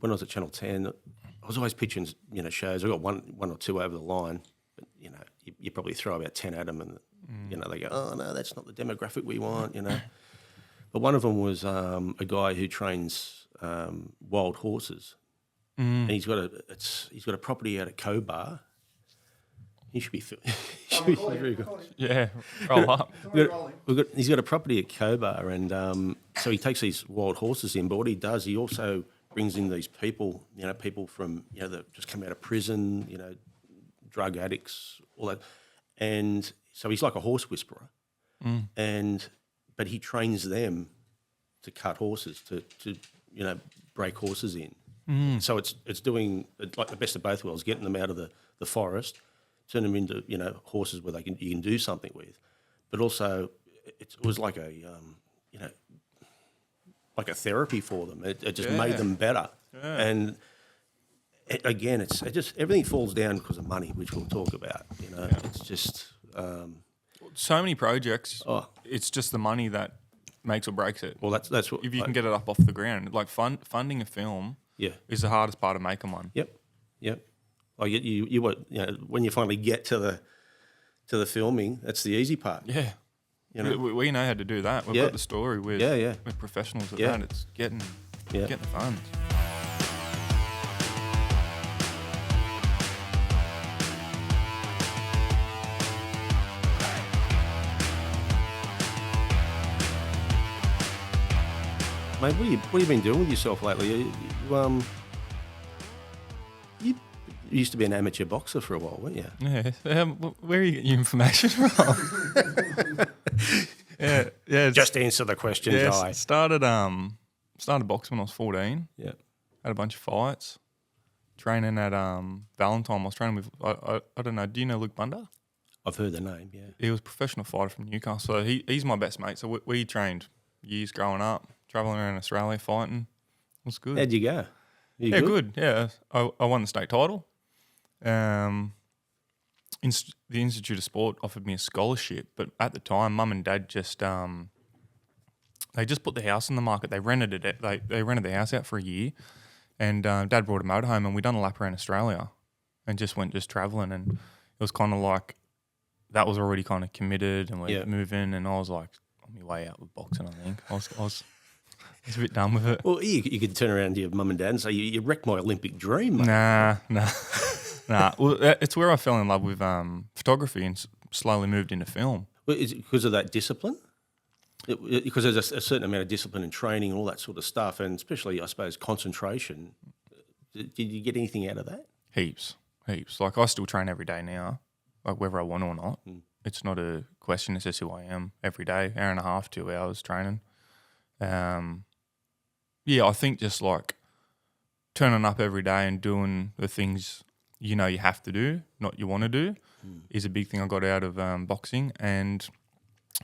when I was at Channel 10, I was always pitching, shows. I got one or two over the line, but you probably throw about 10 at them, and they go, oh no, that's not the demographic we want, But one of them was a guy who trains wild horses, and he's got a property out at Cobar. He should be very good. Yeah, roll up. He's got a property at Cobar, and so he takes these wild horses in. But what he does, he also brings in these people, people from that just come out of prison, drug addicts, all that, and so he's like a horse whisperer, but he trains them to cut horses, to break horses in. So it's doing like the best of both worlds, getting them out of the forest, turn them into horses where you can do something with, but also it was like a like a therapy for them. It just made them better, and again, it's just everything falls down because of money, which we'll talk about. It's just so many projects. It's just the money that makes or breaks it. Well, that's what if you can get it up off the ground. Like funding a film, is the hardest part of making one. Yep. Like when you finally get to the filming, that's the easy part. Yeah. We know how to do that. We've got the story with professionals at that. It's getting the funds. Mate, what have you been doing with yourself lately? You used to be an amateur boxer for a while, weren't you? Yeah. Where are you getting your information from? Yeah. Just answer the question, Jye. Started boxing when I was 14. Yeah. Had a bunch of fights. Training at Valentine. I was training with I don't know. Do you know Luke Bunder? I've heard the name. Yeah. He was a professional fighter from Newcastle. So he's my best mate. So we trained years growing up. Travelling around Australia fighting. It was good. How'd you go? Good. Yeah, I won the state title. The Institute of Sport offered me a scholarship, but at the time, Mum and Dad just they just put the house on the market. They rented it. They rented the house out for a year, and Dad brought a motorhome, and we done a lap around Australia, and just went travelling, and it was kind of like that was already kind of committed, and we're moving, and I was like on my way out with boxing. I think I was a bit done with it. Well, you could turn around to your mum and dad and say, you wrecked my Olympic dream, mate. Nah. Well, it's where I fell in love with photography and slowly moved into film. Well, is it because of that discipline? Because there's a certain amount of discipline and training and all that sort of stuff, and especially, I suppose, concentration. Did you get anything out of that? Heaps. Like, I still train every day now, like whether I want to or not. It's not a question. It's just who I am every day, hour and a half, 2 hours training. I think just like turning up every day and doing the things you have to do, not you want to do, is a big thing I got out of boxing, and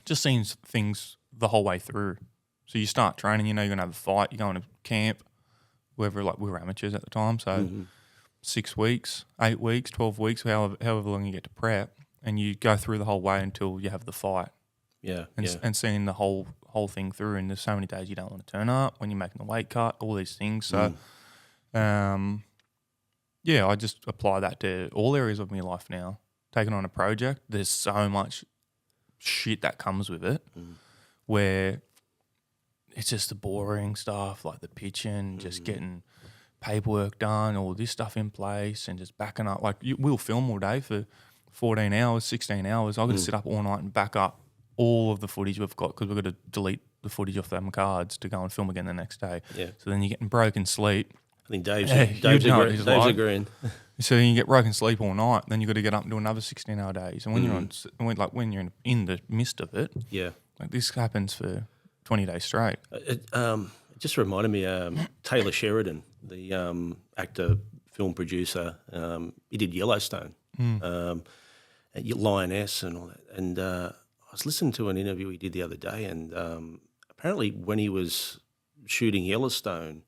just seeing things the whole way through. So you start training, you're going to have a fight, you're going to camp, whether like we were amateurs at the time, so 6 weeks, 8 weeks, 12 weeks, however long you get to prep, and you go through the whole way until you have the fight. And seeing the whole thing through, and there's so many days you don't want to turn up when you're making the weight cut, all these things. So, I just apply that to all areas of my life now. Taking on a project, there's so much shit that comes with it, where it's just the boring stuff, like the pitching, just getting paperwork done, all this stuff in place, and just backing up. Like we'll film all day for 14 hours, 16 hours. I've got to sit up all night and back up all of the footage we've got, because we've got to delete the footage off them cards to go and film again the next day. Yeah. So then you're getting broken sleep. I think Dave's agreeing. So you get broken sleep all night, then you've got to get up and do another 16-hour days. And when you're in the midst of it, like this happens for 20 days straight. It just reminded me, Taylor Sheridan, the actor, film producer, he did Yellowstone, Lioness and all that. And I was listening to an interview he did the other day, and apparently when he was shooting Yellowstone,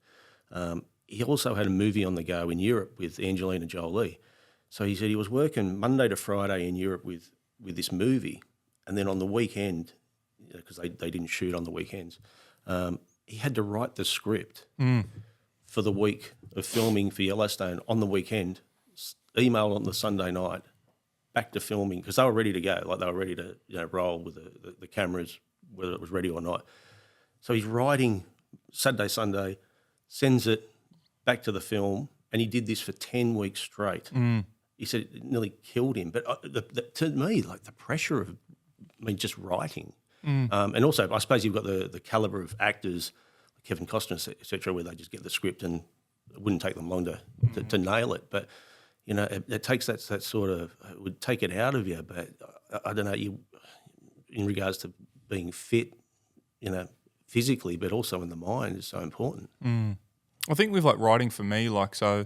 he also had a movie on the go in Europe with Angelina Jolie. So he said he was working Monday to Friday in Europe with this movie, and then on the weekend, because they didn't shoot on the weekends, he had to write the script for the week of filming for Yellowstone on the weekend, email on the Sunday night, back to filming, because they were ready to go. Like, they were ready to, you know, roll with the cameras, whether it was ready or not. So he's writing Saturday, Sunday, sends it back to the film, and he did this for 10 weeks straight. He said it nearly killed him. But to me, like, the pressure of, I mean, just writing. And also, I suppose you've got the calibre of actors, Kevin Costner, et cetera, where they just get the script and it wouldn't take them long to nail it. But, you know, it takes that sort of, it would take it out of you. But I don't know, in regards to being fit, you know, physically, but also in the mind is so important. I think with like writing for me, like, so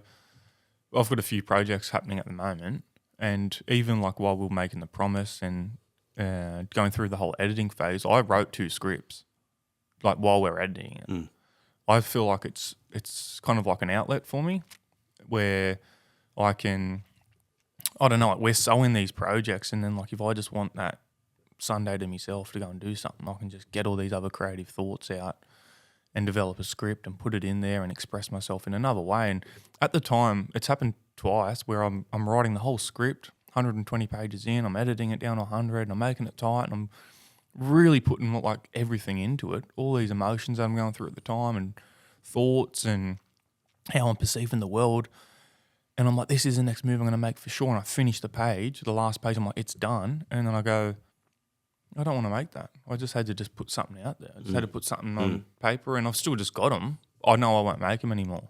I've got a few projects happening at the moment, and even like while we were making The Promise and going through the whole editing phase, I wrote 2 scripts, like while we're editing it. I feel like it's kind of like an outlet for me where I can, I don't know, like we're so in these projects, and then like if I just want that Sunday to myself to go and do something, I can just get all these other creative thoughts out and develop a script and put it in there and express myself in another way. And at the time, it's happened twice where I'm writing the whole script, 120 pages in, I'm editing it down to 100, and I'm making it tight, and I'm really putting like everything into it, all these emotions that I'm going through at the time and thoughts and how I'm perceiving the world. And I'm like, this is the next move I'm going to make for sure. And I finish the page, the last page, I'm like, it's done. And then I go, I don't want to make that. I just had to just put something out there. I just had to put something on paper, and I've still just got them. I know I won't make them anymore.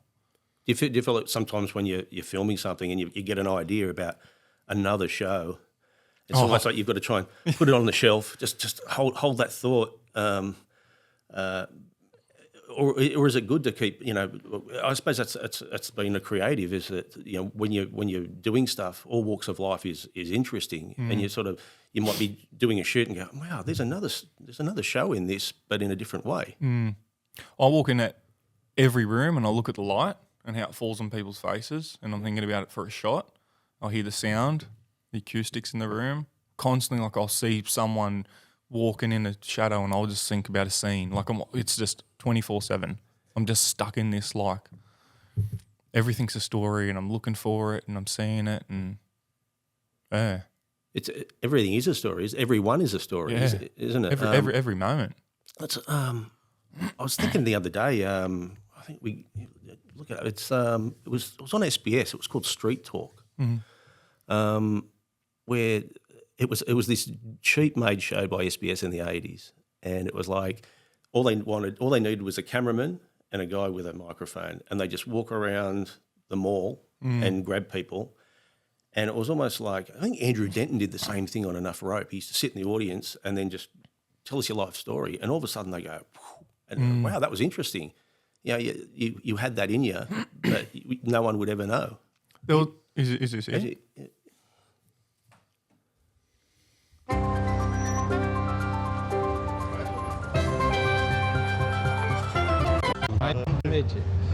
Do you feel like sometimes when you're filming something and you get an idea about another show, it's almost like you've got to try and put it on the shelf, just hold that thought, or is it good to keep? You know, I suppose that's being a creative. Is that, you know, when you're doing stuff, all walks of life is interesting, and you might be doing a shoot and go, wow, there's another show in this, but in a different way. I walk in at every room and I look at the light and how it falls on people's faces, and I'm thinking about it for a shot. I'll hear the sound, the acoustics in the room. Constantly, like, I'll see someone walking in a shadow and I'll just think about a scene. Like, it's just 24/7. I'm just stuck in this, like, everything's a story, and I'm looking for it and I'm seeing it, and everything is a story. Everyone is a story, isn't it? Every moment. That's, I was thinking the other day. I think we look at it. It was on SBS. It was called Street Talk, where it was this cheap made show by SBS in the 80s, and it was like all they needed was a cameraman and a guy with a microphone, and they just walk around the mall and grab people. And it was almost like, I think Andrew Denton did the same thing on Enough Rope. He used to sit in the audience and then just tell us your life story. And all of a sudden they go, and wow, that was interesting. You know, you had that in you, but no one would ever know. Is this it?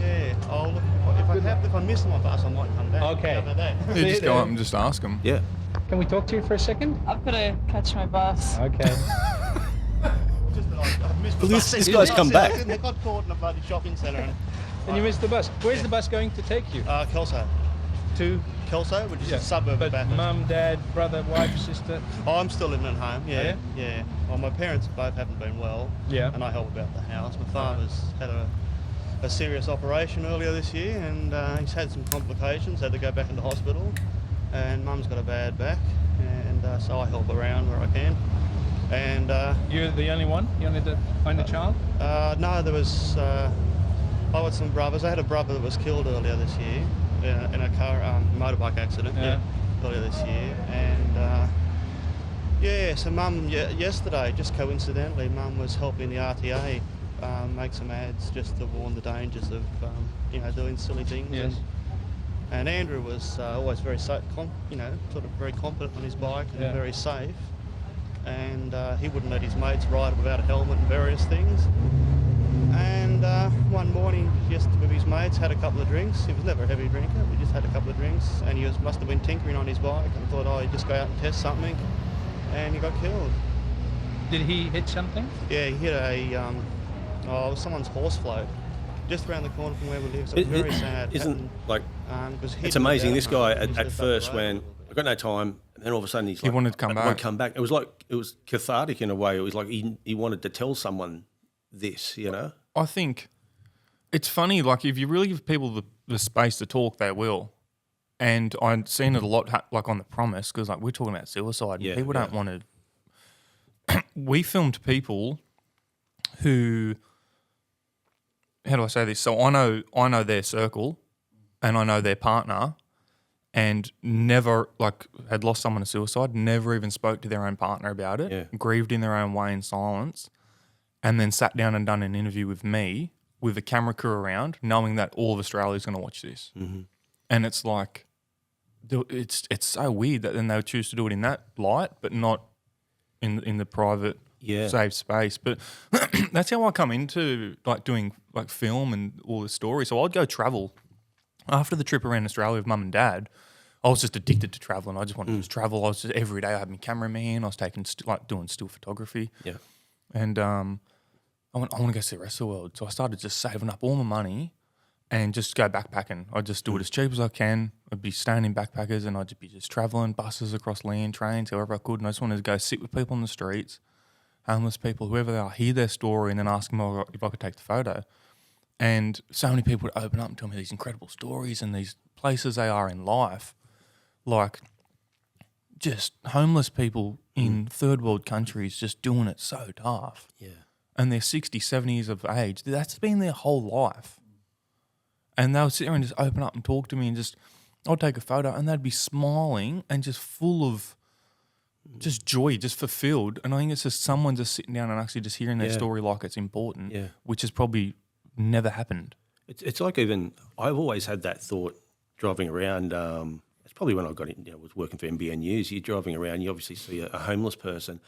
Yeah, I'll look. If I miss my bus, I might come back. Okay. How about that? You just go up and just ask them. Yeah. Can we talk to you for a second? I've got to catch my bus. Okay. Just that I've missed the Well, bus. this guy's come back. I got caught in a bloody shopping centre. And you missed the bus. Where's the bus going to take you? Kelso. To Kelso, which is a suburb but of Bathurst. mum, dad, brother, wife, sister? Oh, I'm still living at home, yeah. Oh, Yeah. Well, my parents both haven't been well. Yeah. And I help about the house. My father's had a serious operation earlier this year, and he's had some complications, had to go back into hospital, and mum's got a bad back, and so I help around where I can. And You're the only one? You only the only child? no, there was I got some brothers. I had a brother that was killed earlier this year in a car motorbike accident earlier this year, and so mum yesterday, just coincidentally, mum was helping the RTA make some ads just to warn the dangers of doing silly things. Yes. And Andrew was always very safe, sort of very confident on his bike and very safe. And he wouldn't let his mates ride without a helmet and various things. And one morning, just with his mates, had a couple of drinks. He was never a heavy drinker. We just had a couple of drinks, and he must have been tinkering on his bike and thought, he'd just go out and test something, and he got killed. Did he hit something? Yeah, he hit it was someone's horse float. just around the corner from where we live. So it's very sad. Isn't like 'cause it's amazing. This guy he's at just first up the road a went, little bit. I got no time, and then all of a sudden he's He like, wanted to come I want back. to come back. It was cathartic in a way. It was like he wanted to tell someone this, you know. I think it's funny, like if you really give people the space to talk, they will. And I've seen it a lot, like on The Promise, because like we're talking about suicide, and Yeah, people yeah. don't want to. We filmed people who, how do I say this? So I know their circle, and I know their partner, and never like had lost someone to suicide, never even spoke to their own partner about it, Yeah. grieved in their own way in silence, and then sat down and done an interview with me with a camera crew around, knowing that all of Australia is going to watch this. Mm-hmm. And it's like, it's so weird that then they would choose to do it in that light, but not in the private, safe space. But that's how I come into like doing like film and all this story. So I'd go travel after the trip around Australia with mum and dad. I was just addicted to traveling. I just wanted to just travel. I was just every day. I had my cameraman. I was taking doing still photography. Yeah. And I want to go see the rest of the world. So I started just saving up all my money and just go backpacking. I'd just do it as cheap as I can. I'd be staying in backpackers and I'd just be just traveling, buses across land, trains, however I could. And I just wanted to go sit with people on the streets, homeless people, whoever they are, hear their story and then ask them if I could take the photo. And so many people would open up and tell me these incredible stories and these places they are in life. Like just homeless people in third world countries just doing it so tough. Yeah. And they're 60, 70 years of age. That's been their whole life. And they would sit there and just open up and talk to me and just, I'd take a photo and they'd be smiling and just full of just joy, just fulfilled. And I think it's just someone just sitting down and actually just hearing their story like it's important, which has probably never happened. It's like even I've always had that thought driving around. It's probably when I got in, was working for NBN News. You're driving around, you obviously see a homeless person,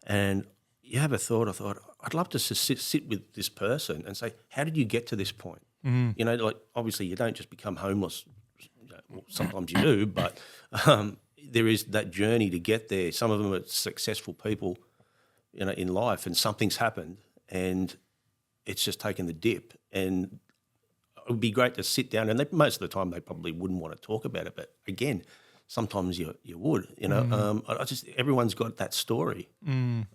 and you have a thought. I thought I'd love to sit with this person and say, how did you get to this point? You know, like obviously you don't just become homeless. Well, sometimes you do, but there is that journey to get there. Some of them are successful people, you know, in life, and something's happened, and it's just taken the dip. And it would be great to sit down, and most of the time they probably wouldn't want to talk about it. But again, sometimes you would, you know. I just everyone's got that story. Even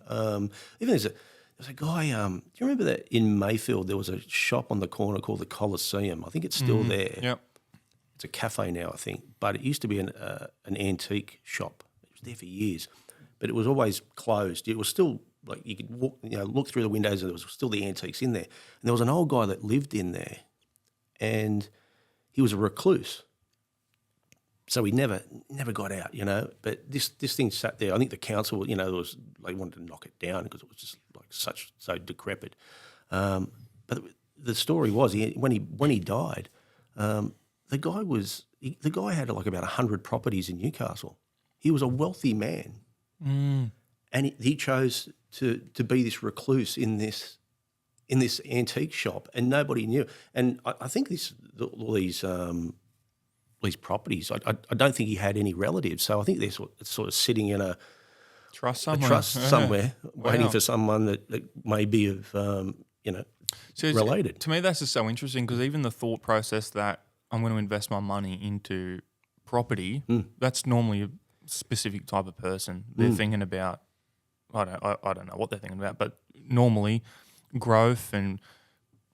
there's a guy. Do you remember that in Mayfield there was a shop on the corner called the Coliseum? I think it's still there. Yep. It's a cafe now, I think, but it used to be an antique shop. It was there for years, but it was always closed. It was still like you could walk, look through the windows, and there was still the antiques in there. And there was an old guy that lived in there, and he was a recluse, so he never got out, you know. But this thing sat there. I think the council, they wanted to knock it down because it was just like so decrepit. But the story was when he died, the guy had like about 100 properties in Newcastle. He was a wealthy man, and he chose to be this recluse in this antique shop, and nobody knew. And I think all these properties, I don't think he had any relatives, so I think they're sort of sitting in a Trust somewhere, waiting Wow. for someone that may be of So it's- related. To me, that's just so interesting because even the thought process that I'm going to invest my money into property, that's normally a specific type of person. They're thinking about, I don't know what they're thinking about, but normally growth and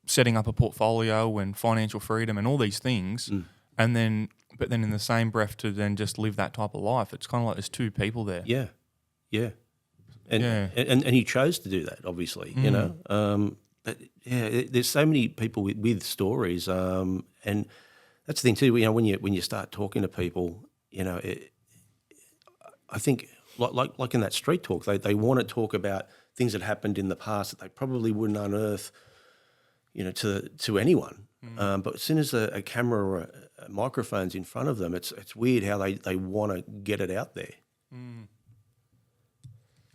setting up a portfolio and financial freedom and all these things. And then, but then in the same breath to then just live that type of life, it's kind of like there's two people there. Yeah. And he chose to do that, obviously, you know. But yeah, there's so many people with stories, and that's the thing too. You know, when you start talking to people, you know, I think like in that street talk, they want to talk about things that happened in the past that they probably wouldn't unearth, you know, to anyone. But as soon as a camera or a microphone's in front of them, it's weird how they want to get it out there.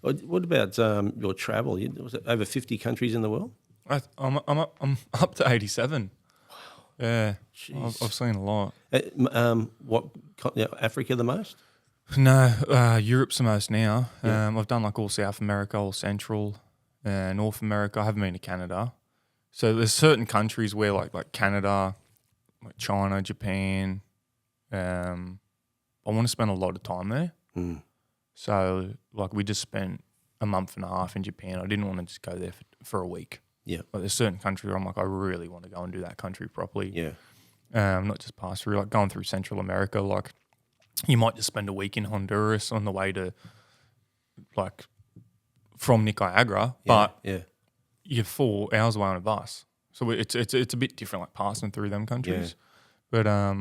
What about your travel? Was it over 50 countries in the world? I'm up to 87. Wow. Yeah, I've seen a lot. Africa the most? No, Europe's the most now. I've done like all South America, all Central, North America. I haven't been to Canada. So there's certain countries where like Canada, like China, Japan, I want to spend a lot of time there. So like we just spent a month and a half in Japan. I didn't want to just go there for a week. Yeah. But there's certain countries where I'm like, I really want to go and do that country properly. Yeah. Not just pass through, like going through Central America. Like you might just spend a week in Honduras on the way to like from Nicaragua, but you're 4 hours away on a bus. So it's a bit different, like passing through them countries. But I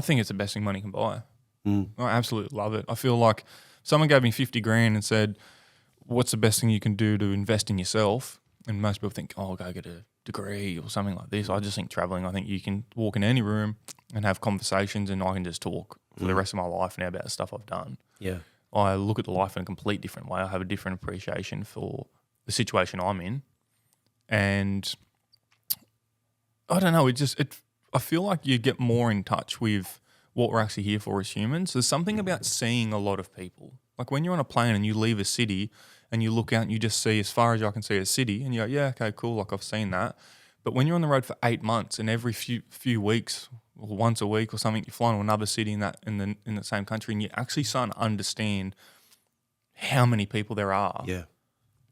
think it's the best thing money can buy. I absolutely love it. I feel like someone gave me 50 grand and said, what's the best thing you can do to invest in yourself? And most people think, oh, go get a degree or something like this. I just think traveling, I think you can walk in any room and have conversations, and I can just talk for the rest of my life now about the stuff I've done. Yeah. I look at the life in a complete different way. I have a different appreciation for the situation I'm in. And I don't know, I feel like you get more in touch with what we're actually here for as humans. There's something about seeing a lot of people. Like when you're on a plane and you leave a city and you look out and you just see as far as I can see a city and you go, yeah, okay, cool, like I've seen that. But when you're on the road for 8 months and every few weeks or once a week or something, you fly to another city in the same country and you actually start to understand how many people there are. Yeah.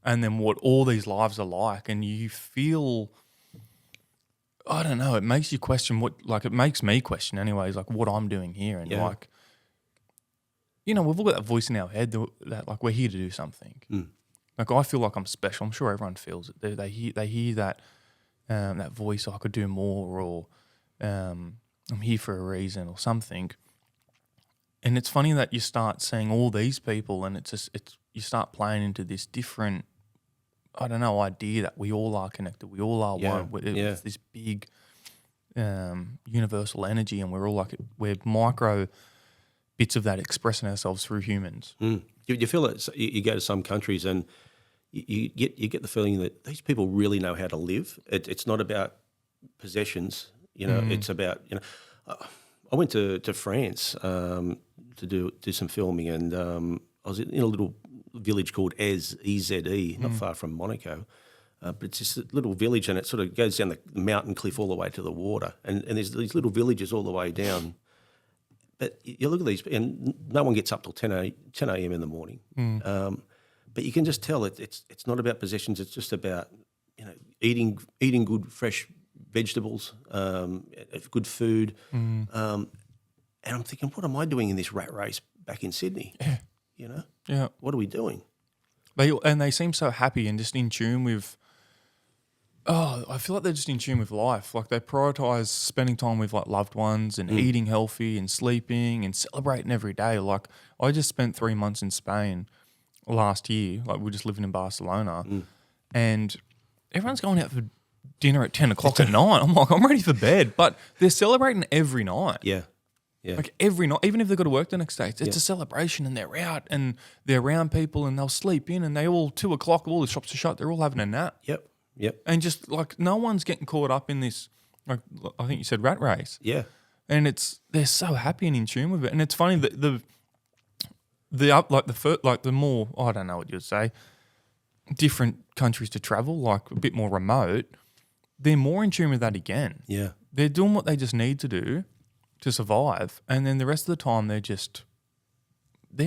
And then what all these lives are like, and you feel, I don't know, it makes you question it makes me question anyways, like what I'm doing here. And like, you know, we've all got that voice in our head that like we're here to do something. Like I feel like I'm special. I'm sure everyone feels it. They hear that that voice, I could do more, or I'm here for a reason or something. And it's funny that you start seeing all these people and you start playing into this different, I don't know, idea that we all are connected. We all are one. It's this big universal energy, and we're all like, we're micro bits of that expressing ourselves through humans. You feel it. You go to some countries and you get the feeling that these people really know how to live. It's not about possessions. You know, it's about, you know, I went to France to do some filming, and I was in a little village called Eze, not far from Monaco. But it's just a little village, and it sort of goes down the mountain cliff all the way to the water. And there's these little villages all the way down. But you look at these, and no one gets up till 10 a.m. in the morning. But you can just tell it's not about possessions. It's just about, you know, eating good fresh vegetables, good food. And I'm thinking, what am I doing in this rat race back in Sydney? Yeah. You know? Yeah. What are we doing? They seem so happy and just in tune with, I feel like they're just in tune with life. Like they prioritise spending time with like loved ones and eating healthy and sleeping and celebrating every day. Like I just spent 3 months in Spain last year. Like we were just living in Barcelona, and everyone's going out for dinner at 10 o'clock at night. I'm like, I'm ready for bed. But they're celebrating every night. Yeah. Yeah. Like every night, even if they've got to work the next day, it's a celebration, and they're out and they're around people and they'll sleep in, and they all 2 o'clock, all the shops are shut. They're all having a nap. Yep. And just like no one's getting caught up in this, like I think you said, rat race. Yeah. And they're so happy and in tune with it. And it's funny that the more, I don't know what you'd say, different countries to travel, like a bit more remote, they're more in tune with that again. Yeah. They're doing what they just need to do to survive, and then the rest of the time they're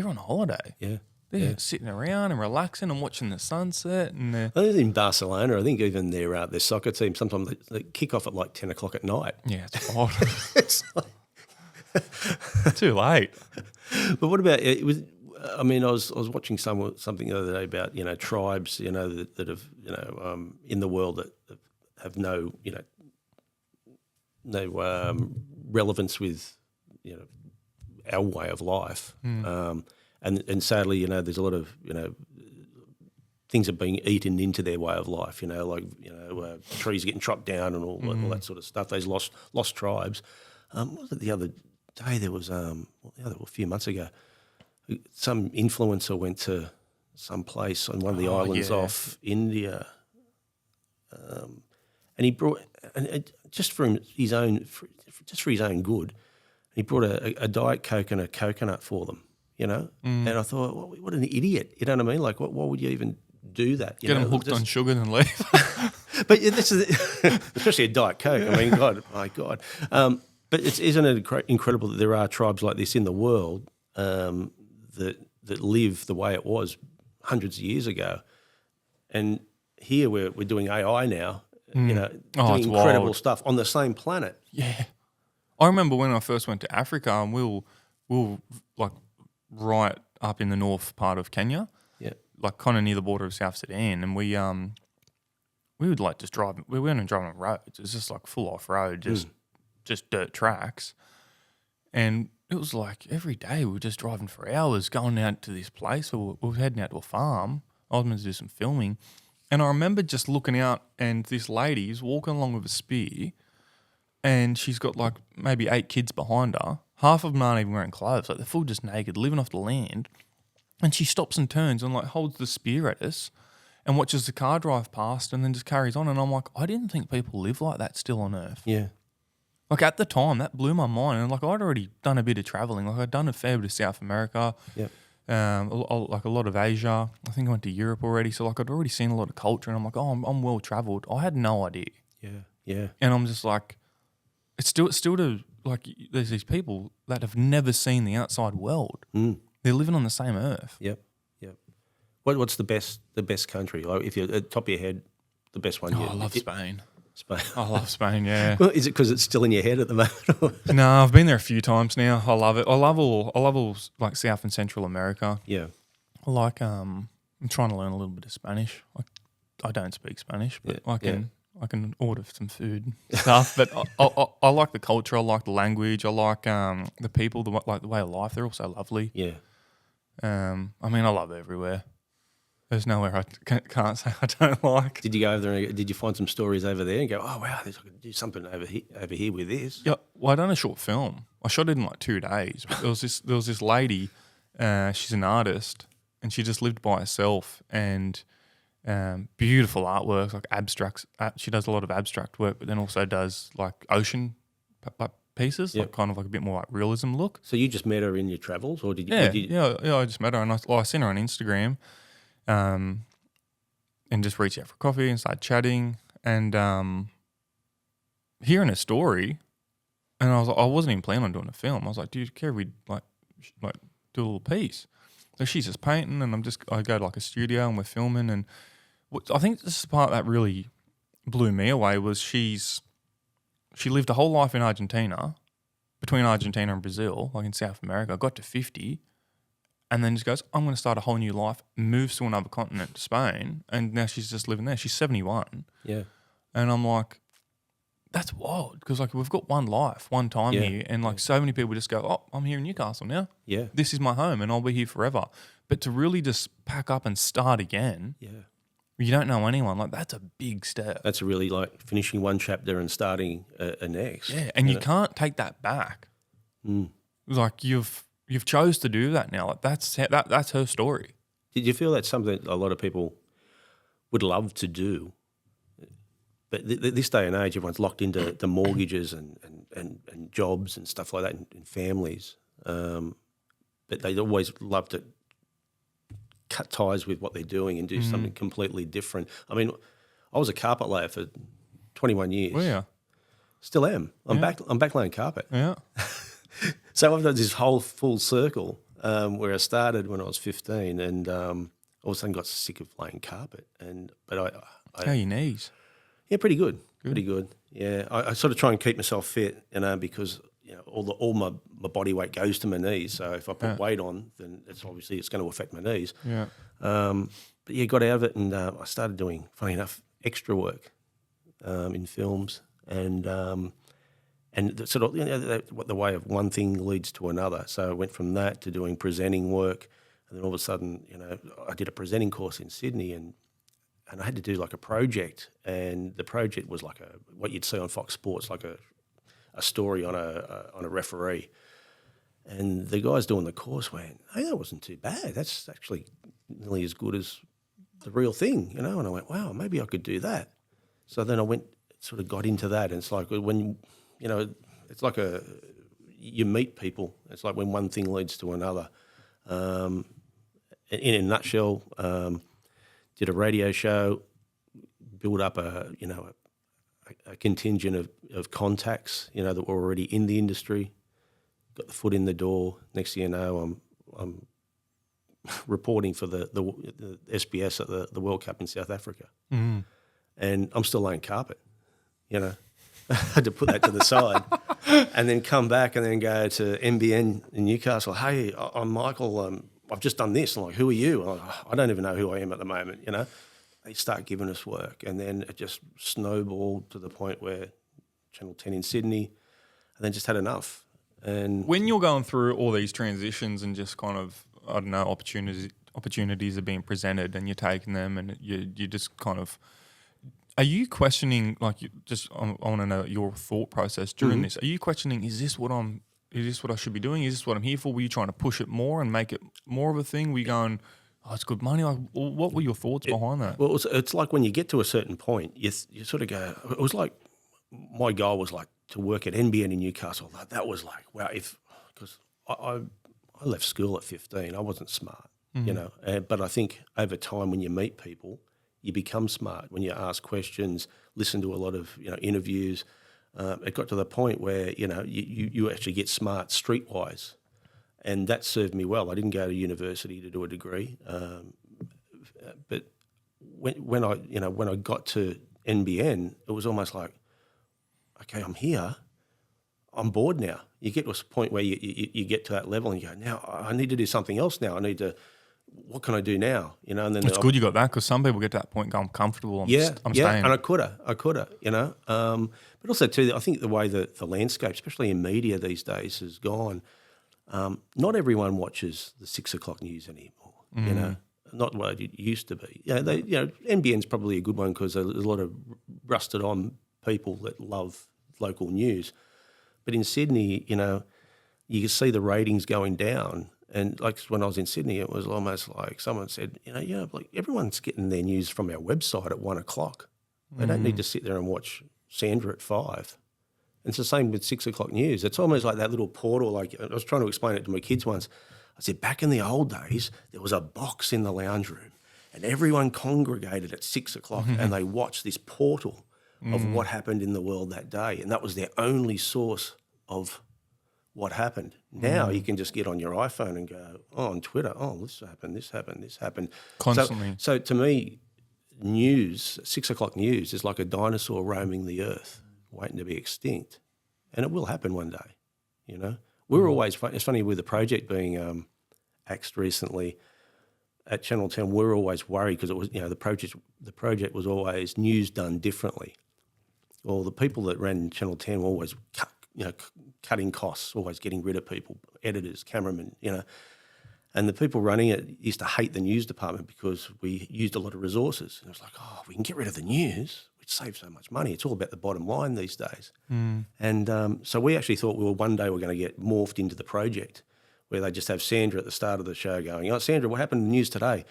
on holiday. Yeah. They're sitting around and relaxing and watching the sunset. And I think in Barcelona, I think even their soccer team, sometimes they kick off at like 10 o'clock at night. yeah, it's odd. It's like, Too late. but what about it? Was, I mean, I was watching something the other day about, you know, tribes, you know, that have, you know, in the world that have no, you know, no relevance with, you know, our way of life. And sadly, you know, there's a lot of, you know, things are being eaten into their way of life, you know, like, you know, trees getting chopped down and all that sort of stuff, those lost tribes. What was it the other day? There was, a few months ago, some influencer went to some place on one of the islands off India, and he brought, just for his own good, he brought a Diet Coke and a coconut for them, you know. And I thought, what an idiot, you know what I mean? Like, why would you even do that? You Get know? them hooked on sugar and leave. But this is especially a Diet Coke. I mean, God, my God. But isn't it incredible that there are tribes like this in the world that live the way it was hundreds of years ago, and here we're doing AI now. You know, doing it's incredible wild. stuff on the same planet. Yeah. I remember when I first went to Africa, and we were like right up in the north part of Kenya, Yeah, like kind of near the border of South Sudan, and we would like just drive. We weren't even driving on roads. It was just like full off road, just dirt tracks, and it was like every day we were just driving for hours, going out to this place. We were heading out to a farm. I was meant to do some filming, and I remember just looking out, and this lady's walking along with a spear. And she's got like maybe 8 kids behind her. Half of them aren't even wearing clothes. Like they're full just naked, living off the land. And she stops and turns and like holds the spear at us and watches the car drive past and then just carries on. And I'm like, I didn't think people live like that still on Earth. yeah, Like at the time, that blew my mind. And like I'd already done a bit of traveling. Like I'd done a fair bit of South America, yeah. like a lot of Asia. I think I went to Europe already. So like I'd already seen a lot of culture. And I'm like, oh, I'm well traveled. I had no idea. Yeah, yeah, And I'm just like, it's still to like there's these people that have never seen the outside world. They're living on the same earth. yep, yep. What's the best country? Like if you're at the top of your head, the best one. I love Spain. Spain. I love Spain. Yeah. Well, is it because it's still in your head at the moment? No, I've been there a few times now. I love it. I love all like South and Central America. Yeah, I like I'm trying to learn a little bit of Spanish. I don't speak Spanish, but Yeah, I can order some food and stuff. But I like the culture. I like the language. I like the people. Like the way of life. They're all so lovely. yeah. I mean, I love everywhere. There's nowhere I can't say I don't like. Did you go over there? And, did you find some stories over there and go, oh wow, I could do something over here with this? Yeah, well, I done a short film. I shot it in like 2 days. But there was this lady. She's an artist, and she just lived by herself. And beautiful artwork, like abstracts. She does a lot of abstract work, but then also does like ocean pieces, like kind of like a bit more like realism look. So you just met her in your travels, or did you? Yeah. I just met her, and I seen her on Instagram, and just reached out for coffee and started chatting, and hearing her story, and I wasn't even planning on doing a film. I was like, do you care if we like do a little piece? So she's just painting, and I go to like a studio and we're filming, and I think this is the part that really blew me away was she lived a whole life in Argentina, between Argentina and Brazil, like in South America, got to 50, and then just goes, I'm going to start a whole new life, moves to another continent, to Spain, and now she's just living there. She's 71. Yeah. And I'm like, that's wild, because like we've got one life, one time here, and like so many people just go, oh, I'm here in Newcastle now. Yeah. This is my home, and I'll be here forever. But to really just pack up and start again, you don't know anyone. Like that's a big step. That's really like finishing one chapter and starting a next. Yeah, and you can't take that back. Like you've chose to do that now. Like that's her story. Did you feel that's something a lot of people would love to do? But this day and age, everyone's locked into the mortgages and jobs and stuff like that, and families. But they'd always love to cut ties with what they're doing and do something completely different. I mean, I was a carpet layer for 21 years. Oh yeah, still am. I'm back laying carpet. yeah. So I've done this whole full circle where I started when I was 15, and all of a sudden got sick of laying carpet. But I How are your knees? yeah, pretty good. Pretty good. Yeah, I sort of try and keep myself fit, because all my body weight goes to my knees. So if I put weight on, then it's going to affect my knees. Yeah. But yeah, got out of it, and I started doing, funny enough, extra work in films, and the sort of the way of one thing leads to another. So I went from that to doing presenting work, and then all of a sudden, I did a presenting course in Sydney, and I had to do like a project, and the project was like what you'd see on Fox Sports, like a story on a referee. And the guys doing the course went, hey, that wasn't too bad. That's actually nearly as good as the real thing, And I went, wow, maybe I could do that. So then I sort of got into that, and it's like when, it's like you meet people. It's like when one thing leads to another. In a nutshell, did a radio show, build up a contingent of contacts, that were already in the industry, got the foot in the door. Next thing you know, I'm reporting for the SBS at the World Cup in South Africa. Mm. And I'm still laying carpet, I had to put that to the side and then come back and then go to NBN in Newcastle. Hey, I'm Michael. I've just done this. I'm like, who are you? I'm like, I don't even know who I am at the moment, They start giving us work, and then it just snowballed to the point where Channel 10 in Sydney, and then just had enough. And when you're going through all these transitions and just kind of, I don't know, opportunities are being presented and you're taking them, and you just kind of, are you questioning, like, I want to know your thought process during this. Are you questioning, is this what I should be doing? Is this what I'm here for? Were you trying to push it more and make it more of a thing? Were you going, oh, it's good money? Like, what were your thoughts behind that? Well, it's like when you get to a certain point, you sort of go, it was like, my goal was like to work at NBN in Newcastle. That was like, wow, because I left school at 15. I wasn't smart, but I think over time when you meet people, you become smart. When you ask questions, listen to a lot of interviews, it got to the point where you actually get smart streetwise, and that served me well. I didn't go to university to do a degree, but when I got to NBN, it was almost like, okay, I'm here, I'm bored now. You get to a point where you get to that level and you go, now I need to do something else now. What can I do now? And then it's good you got that, because some people get to that point and go, I'm comfortable, I'm staying. And I coulda, but also too, I think the way that the landscape, especially in media these days, has gone. Not everyone watches the 6 o'clock news anymore. Not what it used to be. NBN's probably a good one because there's a lot of rusted on people that love local news. But in Sydney, you can see the ratings going down. And like when I was in Sydney, it was almost like someone said, like everyone's getting their news from our website at 1 o'clock. They don't need to sit there and watch Sandra at 5. And it's the same with 6 o'clock news. It's almost like that little portal. Like I was trying to explain it to my kids once. I said, back in the old days, there was a box in the lounge room and everyone congregated at 6 o'clock and they watched this portal of what happened in the world that day. And that was their only source of what happened. Now you can just get on your iPhone and go, on Twitter, this happened. Constantly. So to me, news, 6 o'clock news is like a dinosaur roaming the earth, waiting to be extinct. And it will happen one day, We're always, it's funny with the project being axed recently at Channel 10, we're always worried because it was, the project was always news done differently. Well, the people that ran Channel 10 were always cutting costs, always getting rid of people, editors, cameramen, And the people running it used to hate the news department because we used a lot of resources. And it was like, we can get rid of the news, which saves so much money. It's all about the bottom line these days. And so we actually thought one day we're going to get morphed into the project where they just have Sandra at the start of the show going, Sandra, what happened in the news today?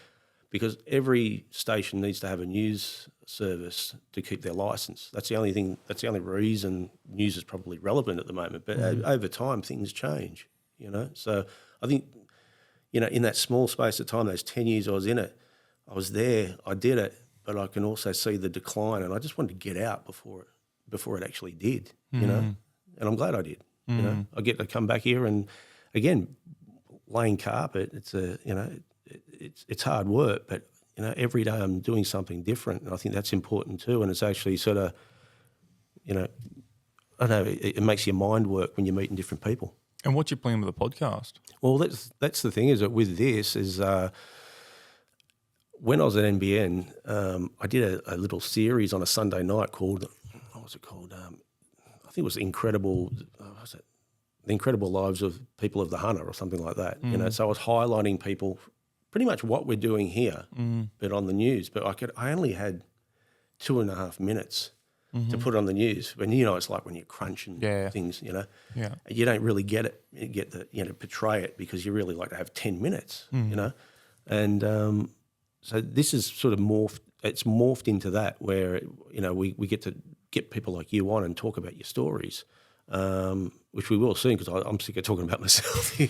Because every station needs to have a news service to keep their license. That's the only reason news is probably relevant at the moment. But over time, things change, So I think, in that small space of time, those 10 years I was in it, I was there, I did it, but I can also see the decline, and I just wanted to get out before it actually did, And I'm glad I did. I get to come back here and, again, laying carpet. It's hard work, but every day I'm doing something different, and I think that's important too. And it's actually sort of, I don't know, it makes your mind work when you're meeting different people. And what's your plan with the podcast? Well, that's the thing is that with this is when I was at NBN, I did a little series on a Sunday night called, what was it called? I think it was Incredible. The Incredible Lives of People of the Hunter or something like that. So I was highlighting people, pretty much what we're doing here, but on the news. But I only had 2.5 minutes to put on the news. When it's like when you're crunching things, you don't really get portray it because you really like to have 10 minutes, And so this is sort of morphed. It's morphed into that where we get to get people like you on and talk about your stories. Which we will soon because I'm sick of talking about myself here.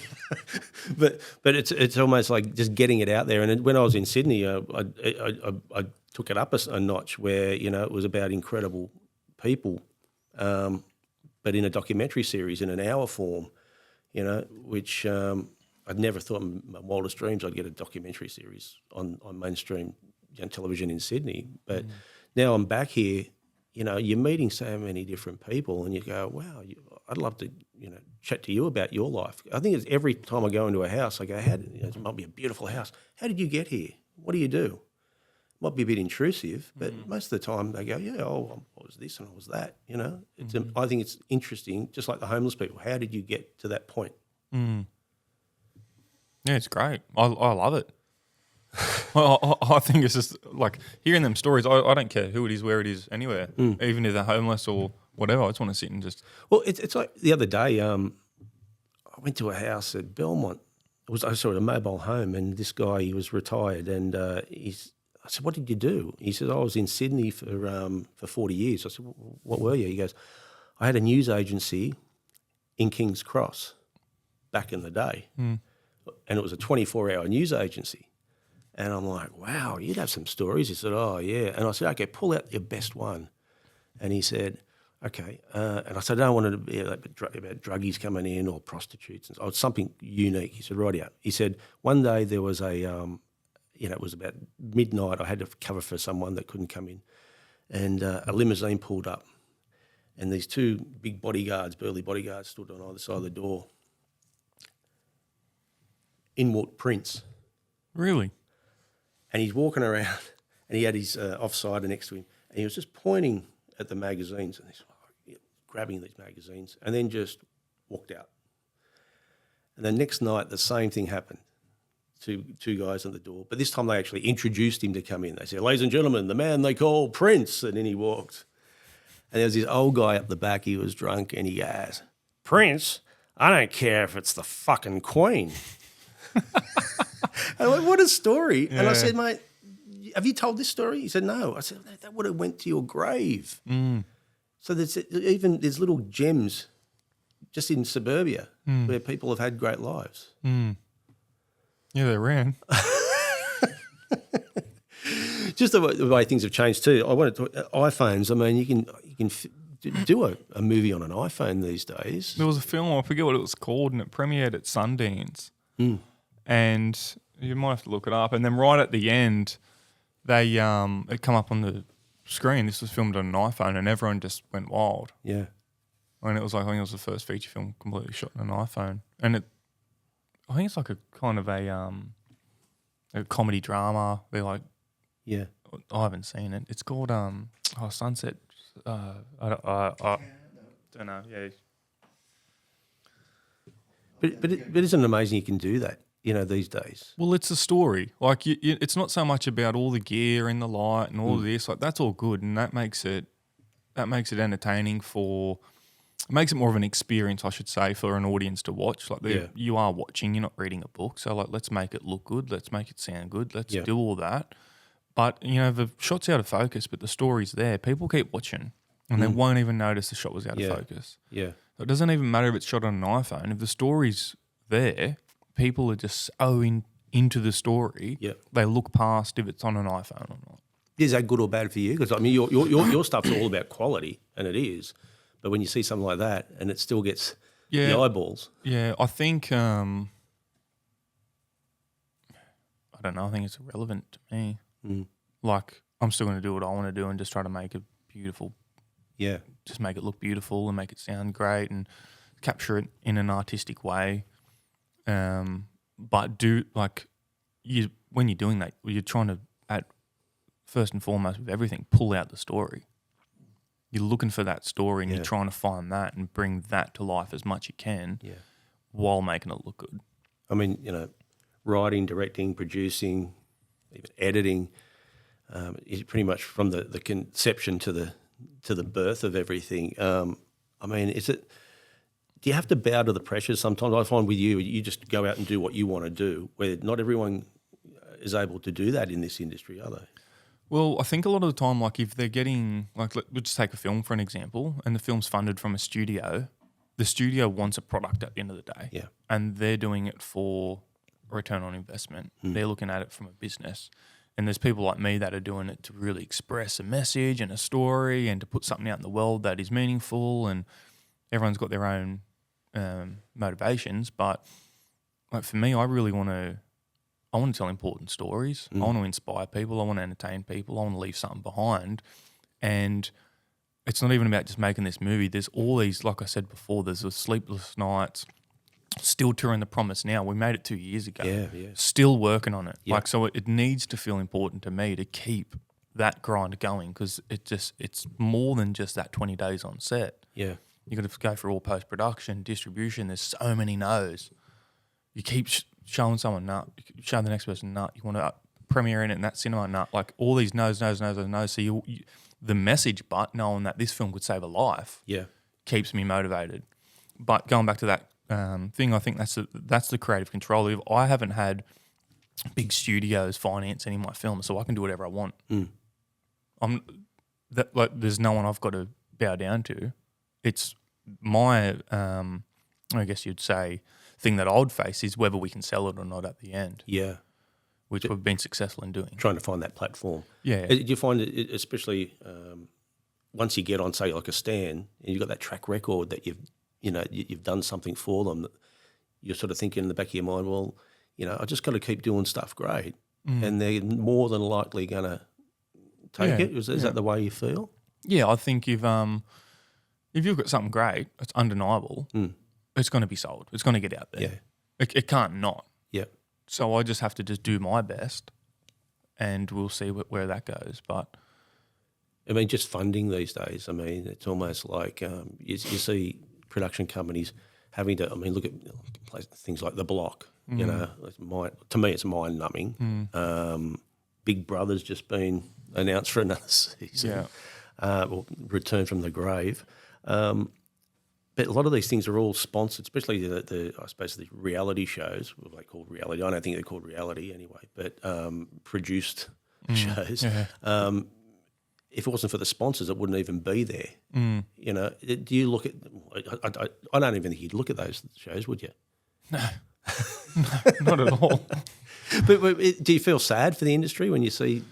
but it's almost like just getting it out there. And when I was in Sydney, I took it up a notch where, it was about incredible people, but in a documentary series in an hour form, which I'd never thought in my wildest dreams I'd get a documentary series on mainstream television in Sydney. But now I'm back here, you're meeting so many different people and you go, wow, I'd love to, chat to you about your life. I think it's every time I go into a house, I go, it might be a beautiful house. How did you get here? What do you do? Might be a bit intrusive, but most of the time they go, I was this and I was that, It's I think it's interesting, just like the homeless people. How did you get to that point? Mm. Yeah, it's great. I love it. Well, I think it's just like hearing them stories. I don't care who it is, where it is, anywhere, even if they're homeless or whatever. I just want to sit and just. Well, it's like the other day. I went to a house at Belmont. I saw a mobile home, and this guy, he was retired, and I said, "What did you do?" He said, "I was in Sydney for 40 years." I said, "What were you?" He goes, "I had a news agency in King's Cross back in the day, and it was a 24-hour news agency." And I'm like, wow, you'd have some stories. He said, oh, yeah. And I said, okay, pull out your best one. And he said, okay. And I said, I don't want it to be about druggies coming in or prostitutes. Or something unique. He said, right out. He said, one day there was it was about midnight. I had to cover for someone that couldn't come in. And a limousine pulled up. And these two big bodyguards, burly bodyguards, stood on either side of the door. In walked Prince. Really? And he's walking around, and he had his offsider next to him, and he was just pointing at the magazines and he's grabbing these magazines, and then just walked out. And the next night, the same thing happened. Two guys on the door, but this time they actually introduced him to come in. They said, "Ladies and gentlemen, the man they call Prince," and then he walked. And there was this old guy up the back. He was drunk, and he goes, "Prince, I don't care if it's the fucking Queen." I went, what a story. Yeah. And I said, mate, have you told this story? He said, no. I said, that would have went to your grave. So there's little gems just in suburbia where people have had great lives. Yeah, they ran. Just the way things have changed too. I want to talk iPhones. I mean, you can do a movie on an iPhone these days. There was a film, I forget what it was called, and it premiered at Sundance. And you might have to look it up. And then right at the end, they it come up on the screen. This was filmed on an iPhone, and everyone just went wild. Yeah, and it was like, I think it was the first feature film completely shot on an iPhone. And I think it's like a kind of a comedy drama. They're like, yeah, I haven't seen it. It's called Sunset. I don't know. Yeah, but isn't it amazing you can do that? These days. Well, it's a story. Like, it's not so much about all the gear and the light and all of this. Like, that's all good, and that makes it entertaining it makes it more of an experience, I should say, for an audience to watch. Like, you are watching, you're not reading a book. So, like, let's make it look good. Let's make it sound good. Let's do all that. But, the shot's out of focus, but the story's there. People keep watching, and they won't even notice the shot was out of focus. Yeah. So it doesn't even matter if it's shot on an iPhone. If the story's there, people are just so into the story, they look past if it's on an iPhone or not. Is that good or bad for you? Because, I mean, your stuff's all about quality, and it is. But when you see something like that and it still gets the eyeballs. Yeah, I think, I don't know, I think it's irrelevant to me. Like, I'm still going to do what I want to do and just try to make it beautiful. Yeah. Just make it look beautiful and make it sound great and capture it in an artistic way. But when you're doing that, you're trying to, first and foremost with everything, pull out the story. You're looking for that story and you're trying to find that and bring that to life as much as you can while making it look good. I mean, writing, directing, producing, even editing, is pretty much from the conception to the birth of everything. I mean, do you have to bow to the pressures sometimes? I find with you just go out and do what you want to do, where not everyone is able to do that in this industry, are they? Well, I think a lot of the time, like if they're getting, like we'll just take a film for an example, and the film's funded from a studio, the studio wants a product at the end of the day. Yeah. And they're doing it for a return on investment. They're looking at it from a business. And there's people like me that are doing it to really express a message and a story and to put something out in the world that is meaningful, and everyone's got their own motivations. But like for me, I really want to tell important stories. I want to inspire people. I want to entertain people. I want to leave something behind. And it's not even about just making this movie. There's all these, like I said before, there's the sleepless nights, still touring The Promise now. We made it 2 years ago. Yeah. Still working on it. Yeah. Like, so it needs to feel important to me to keep that grind going, because it's more than just that 20 days on set. Yeah. You got to go through all post-production, distribution. There's so many no's. You keep showing someone nut, show the next person nut. You want to premiere in it in that cinema nut. Like all these no's. So you the message, but knowing that this film could save a life, keeps me motivated. But going back to that thing, I think that's the creative control. If I haven't had big studios finance any of my films, so I can do whatever I want. There's no one I've got to bow down to. It's my, I guess you'd say, thing that I would face is whether we can sell it or not at the end. Yeah. Which we've been successful in doing. Trying to find that platform. Yeah. Do you find it, especially once you get on, say, like a Stan, and you've got that track record that you've done something for them, that you're sort of thinking in the back of your mind, well, I just got to keep doing stuff great, and they're more than likely going to take it. Is that the way you feel? Yeah, I think if you've got something great, it's undeniable. It's going to be sold. It's going to get out there. Yeah. It can't not. Yeah. So I just have to just do my best, and we'll see where that goes. But I mean, just funding these days, I mean, it's almost like you see production companies having to, I mean, look at things like The Block, to me it's mind-numbing. Big Brother's just been announced for another season, Return from the Grave. But a lot of these things are all sponsored, especially I suppose the reality shows, what they call reality. I don't think they're called reality anyway, but produced shows. Yeah. If it wasn't for the sponsors, it wouldn't even be there. Do you look at? I don't even think you'd look at those shows, would you? No, not at all. But do you feel sad for the industry when you see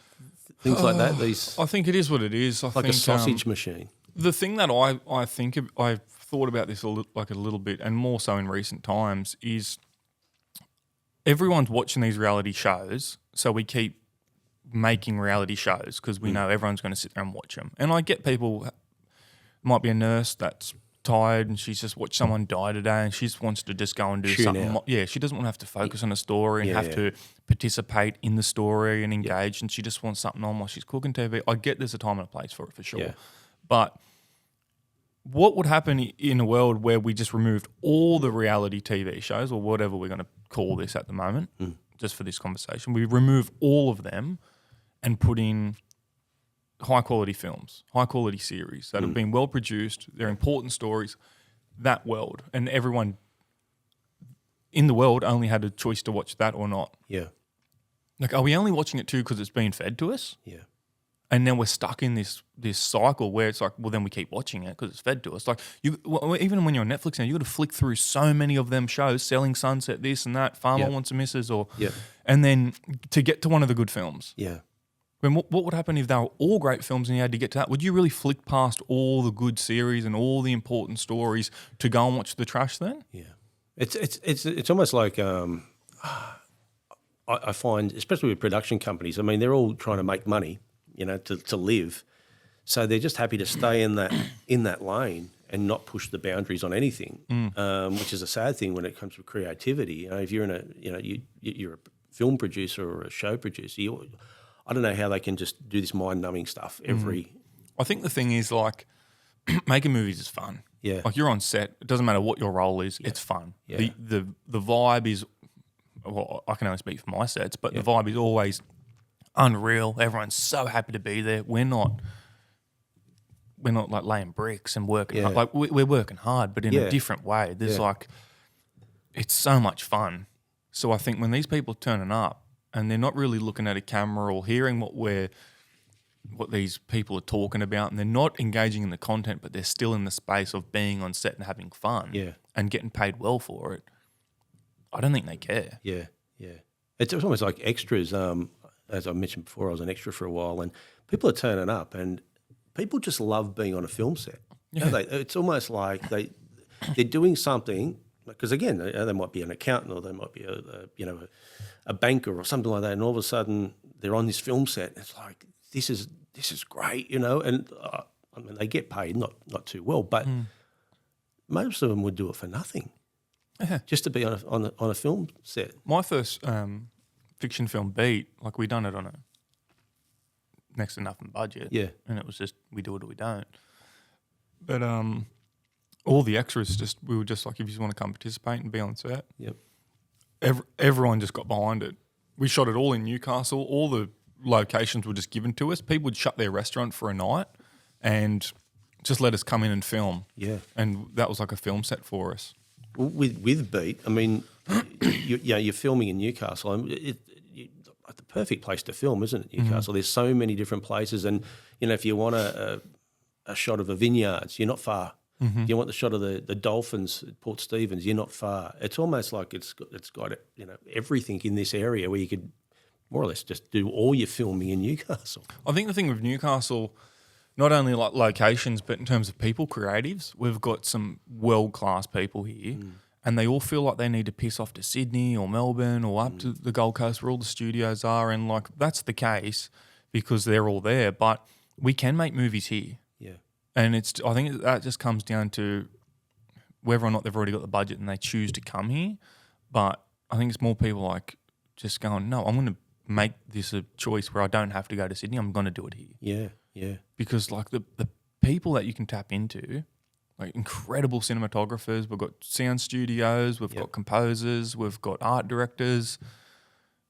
things like that? I think it is what it is. I think a sausage machine. The thing that I think I've thought about this a little bit, and more so in recent times, is everyone's watching these reality shows, so we keep making reality shows because we know everyone's going to sit there and watch them. And I get people, might be a nurse that's tired and she's just watched someone die today and she just wants to just go and do something. Yeah, she doesn't want to have to focus on a story and have to participate in the story and engage, and she just wants something on while she's cooking TV. I get there's a time and a place for it for sure. Yeah. But what would happen in a world where we just removed all the reality TV shows, or whatever we're going to call this at the moment, just for this conversation? We remove all of them and put in high-quality films, high-quality series that have been well-produced, they're important stories, that world. And everyone in the world only had a choice to watch that or not. Yeah. Like, are we only watching it too because it's being fed to us? Yeah. And then we're stuck in this cycle where it's like, well, then we keep watching it because it's fed to us. Like, even when you're on Netflix now, you got to flick through so many of them shows, Selling Sunset, this and that, Farmer Wants a Missus, and then to get to one of the good films. Yeah. When what would happen if they were all great films and you had to get to that? Would you really flick past all the good series and all the important stories to go and watch the trash then? Yeah. It's almost like I find, especially with production companies, I mean, they're all trying to make money, to live. So they're just happy to stay in that lane and not push the boundaries on anything, which is a sad thing when it comes to creativity. If you're you're a film producer or a show producer, I don't know how they can just do this mind-numbing stuff every. I think the thing is, like, making movies is fun. Yeah, like, you're on set. It doesn't matter what your role is. Yeah. It's fun. Yeah. The vibe is. Well, I can only speak for my sets, but the vibe is always unreal. Everyone's so happy to be there. We're not like laying bricks and working hard. Like, we're working hard, but in a different way. There's like, it's so much fun. So I think when these people are turning up and they're not really looking at a camera or hearing what these people are talking about, and they're not engaging in the content, but they're still in the space of being on set and having fun and getting paid well for it, I don't think they care. Yeah, yeah. It's almost like extras. as I mentioned before, I was an extra for a while, and people are turning up, and people just love being on a film set. Yeah. It's almost like they're doing something, because again, they might be an accountant or they might be a banker or something like that, and all of a sudden they're on this film set. And it's like this is great, and I mean they get paid not too well, but most of them would do it for nothing, just to be on a film set. My first fiction film beat, like we done it on a next to nothing budget, and it was just we do it or we don't. But all the extras we were just like, if you just want to come participate and be on set, everyone just got behind it. We shot it all in Newcastle. All the locations were just given to us. People would shut their restaurant for a night and just let us come in and film. Yeah, and that was like a film set for us. With Beat, I mean, you're filming in Newcastle. I mean, the perfect place to film, isn't it, Newcastle? There's so many different places, and if you want a shot of a vineyards, you're not far. If you want the shot of the dolphins at Port Stephens, you're not far. It's almost like it's got everything in this area where you could more or less just do all your filming in Newcastle. I think the thing with Newcastle, not only like locations, but in terms of people, creatives, we've got some world-class people here, and they all feel like they need to piss off to Sydney or Melbourne or up to the Gold Coast where all the studios are, and like that's the case because they're all there, but we can make movies here. Yeah. And I think that just comes down to whether or not they've already got the budget and they choose to come here, but I think it's more people like just going, no, I'm going to make this a choice where I don't have to go to Sydney, I'm going to do it here. Yeah. Yeah. Because like the people that you can tap into, like incredible cinematographers, we've got sound studios, we've got composers, we've got art directors.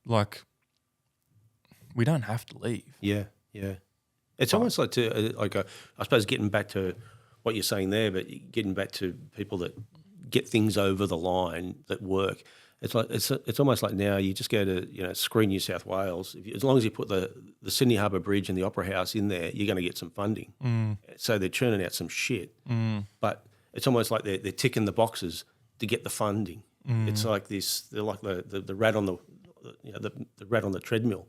Like we don't have to leave. Yeah, yeah. It's almost like I suppose getting back to what you're saying there, but getting back to people that get things over the line that work. It's like it's almost like now you just go to Screen New South Wales. As long as you put the Sydney Harbour Bridge and the Opera House in there, you're going to get some funding. So they're churning out some shit, but it's almost like they're ticking the boxes to get the funding. It's like this. They're like the rat on the rat on the treadmill.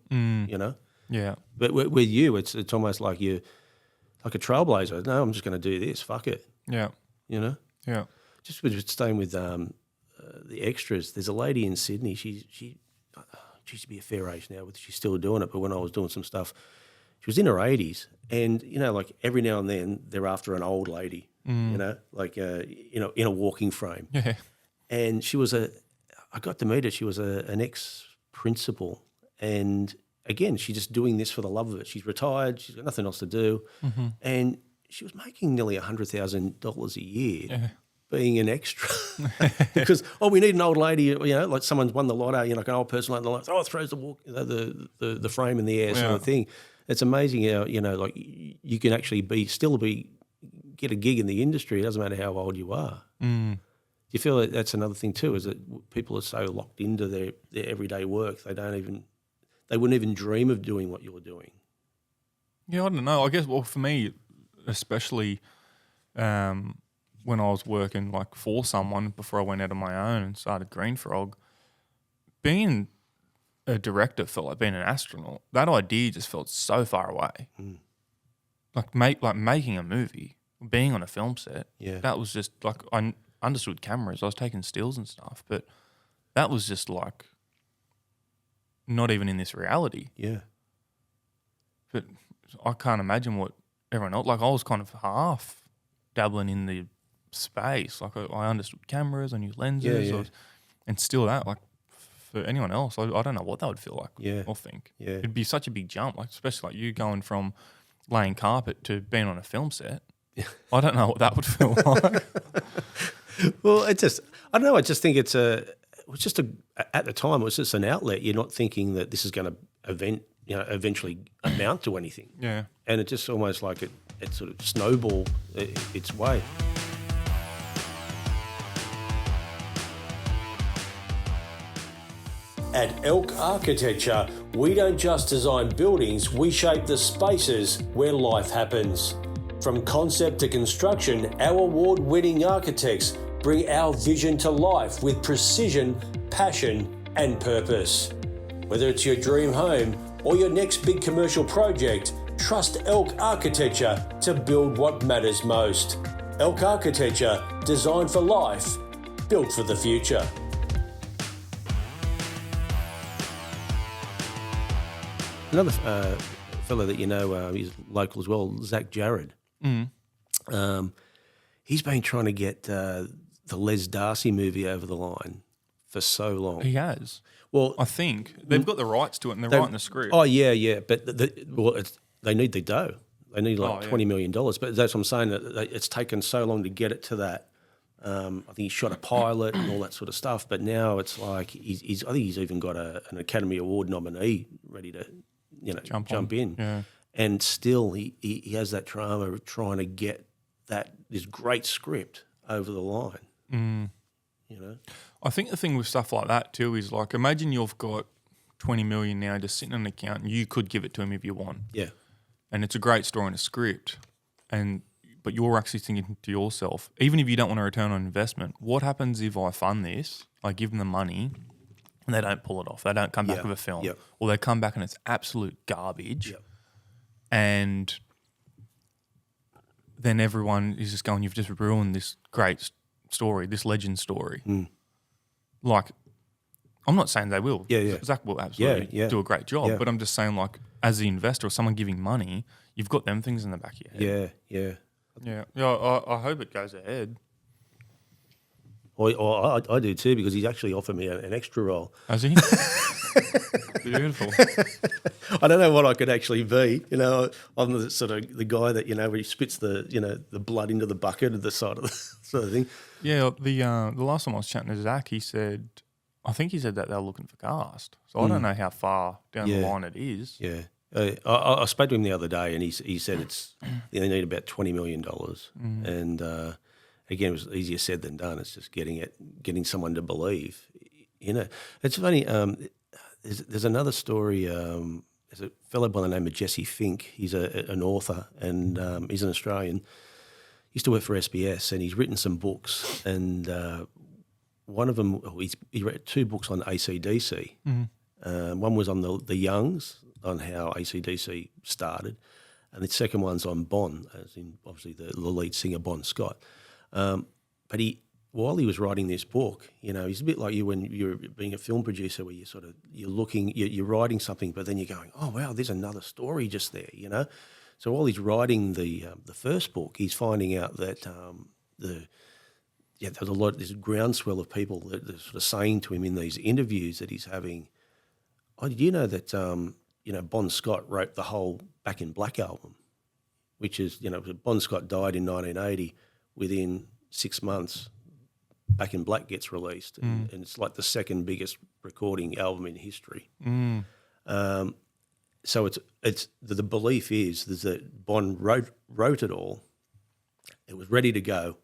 Yeah. But with you, it's almost like you're like a trailblazer. No, I'm just going to do this. Fuck it. Yeah. Yeah. Just staying with the extras, there's a lady in Sydney. She used to be a fair age now, but she's still doing it. But when I was doing some stuff, she was in her 80s, and like every now and then they're after an old lady, like in a walking frame. Yeah. And I got to meet her. She was an ex-principal, and again, she's just doing this for the love of it. She's retired. She's got nothing else to do, and she was making nearly $100,000 a year. Being an extra because we need an old lady, like someone's won the lotto, like an old person like the lotto, throws the frame in the air sort of thing. It's amazing how like you can actually get a gig in the industry. It doesn't matter how old you are. Do you feel that that's another thing too? Is that people are so locked into their everyday work they wouldn't even dream of doing what you're doing. Yeah, I don't know. I guess for me, especially. When I was working like for someone before I went out on my own and started Green Frog, being a director felt like being an astronaut. That idea just felt so far away. Like making a movie, being on a film set. Yeah, that was just like I understood cameras. I was taking stills and stuff, but that was just like not even in this reality. Yeah, but I can't imagine what everyone else. Like I was kind of half dabbling in the space. Like I understood cameras, I knew lenses, and still that, like for anyone else, I don't know what that would feel like or think. Yeah. It'd be such a big jump, like especially like you going from laying carpet to being on a film set. I don't know what that would feel like. Well, I don't know, I just think at the time it was just an outlet. You're not thinking that this is going to eventually amount to anything. Yeah. And it just almost like it sort of snowballed its way. At Elk Architecture, we don't just design buildings, we shape the spaces where life happens. From concept to construction, our award-winning architects bring our vision to life with precision, passion, and purpose. Whether it's your dream home or your next big commercial project, trust Elk Architecture to build what matters most. Elk Architecture, designed for life, built for the future. Another fellow that you know, he's local as well, Zach Jarrett. He's been trying to get the Les Darcy movie over the line for so long. He has. Well, I think they've got the rights to it and they're writing the script. Oh yeah, but they need the dough. They need $20 million. But that's what I'm saying. That it's taken so long to get it to that. I think he shot a pilot and all that sort of stuff. But now it's like I think he's even got an Academy Award nominee ready to jump in. Yeah. And still he has that drama of trying to get this great script over the line. I think the thing with stuff like that too is like, imagine you've got 20 million now just sitting in an account and you could give it to him if you want. Yeah. And it's a great story and a script. But you're actually thinking to yourself, even if you don't want a return on investment, what happens if I fund this, I give them the money and they don't pull it off? They don't come back with a film. Yep. Or they come back and it's absolute garbage. Yep. And then everyone is just going, you've just ruined this great story, this legend story. Like, I'm not saying they will. Yeah. Zach will absolutely do a great job. Yeah. But I'm just saying, like, as the investor or someone giving money, you've got them things in the back of your head. Yeah. I hope it goes ahead. Or I do too, because he's actually offered me an extra role. Has he? Beautiful. I don't know what I could actually be. I'm the sort of the guy that where he spits the blood into the bucket at the side of the sort of thing. Yeah, the last time I was chatting to Zach, I think he said that they were looking for cast. So I don't know how far down the line it is. Yeah. I spoke to him the other day, and he said they need about $20 million, and again, it was easier said than done. It's just getting someone to believe. It's funny. There's another story. There's a fellow by the name of Jesse Fink. He's an author, and he's an Australian. He used to work for SBS, and he's written some books. And one of them, he wrote 2 books on AC/DC. One was on the Youngs, on how AC/DC started, and the second one's on Bon, as in obviously the lead singer Bon Scott. But while he was writing this book, he's a bit like you when you're being a film producer, where you're writing something, but then you're going, oh wow, there's another story just there, So while he's writing the first book, he's finding out that there's a groundswell of people that are sort of saying to him in these interviews that he's having, oh, did you know that Bon Scott wrote the whole Back in Black album, which is, Bon Scott died in 1980. Within 6 months, Back in Black gets released, and it's like the second biggest recording album in history. So it's the belief is that Bon wrote it all. It was ready to go.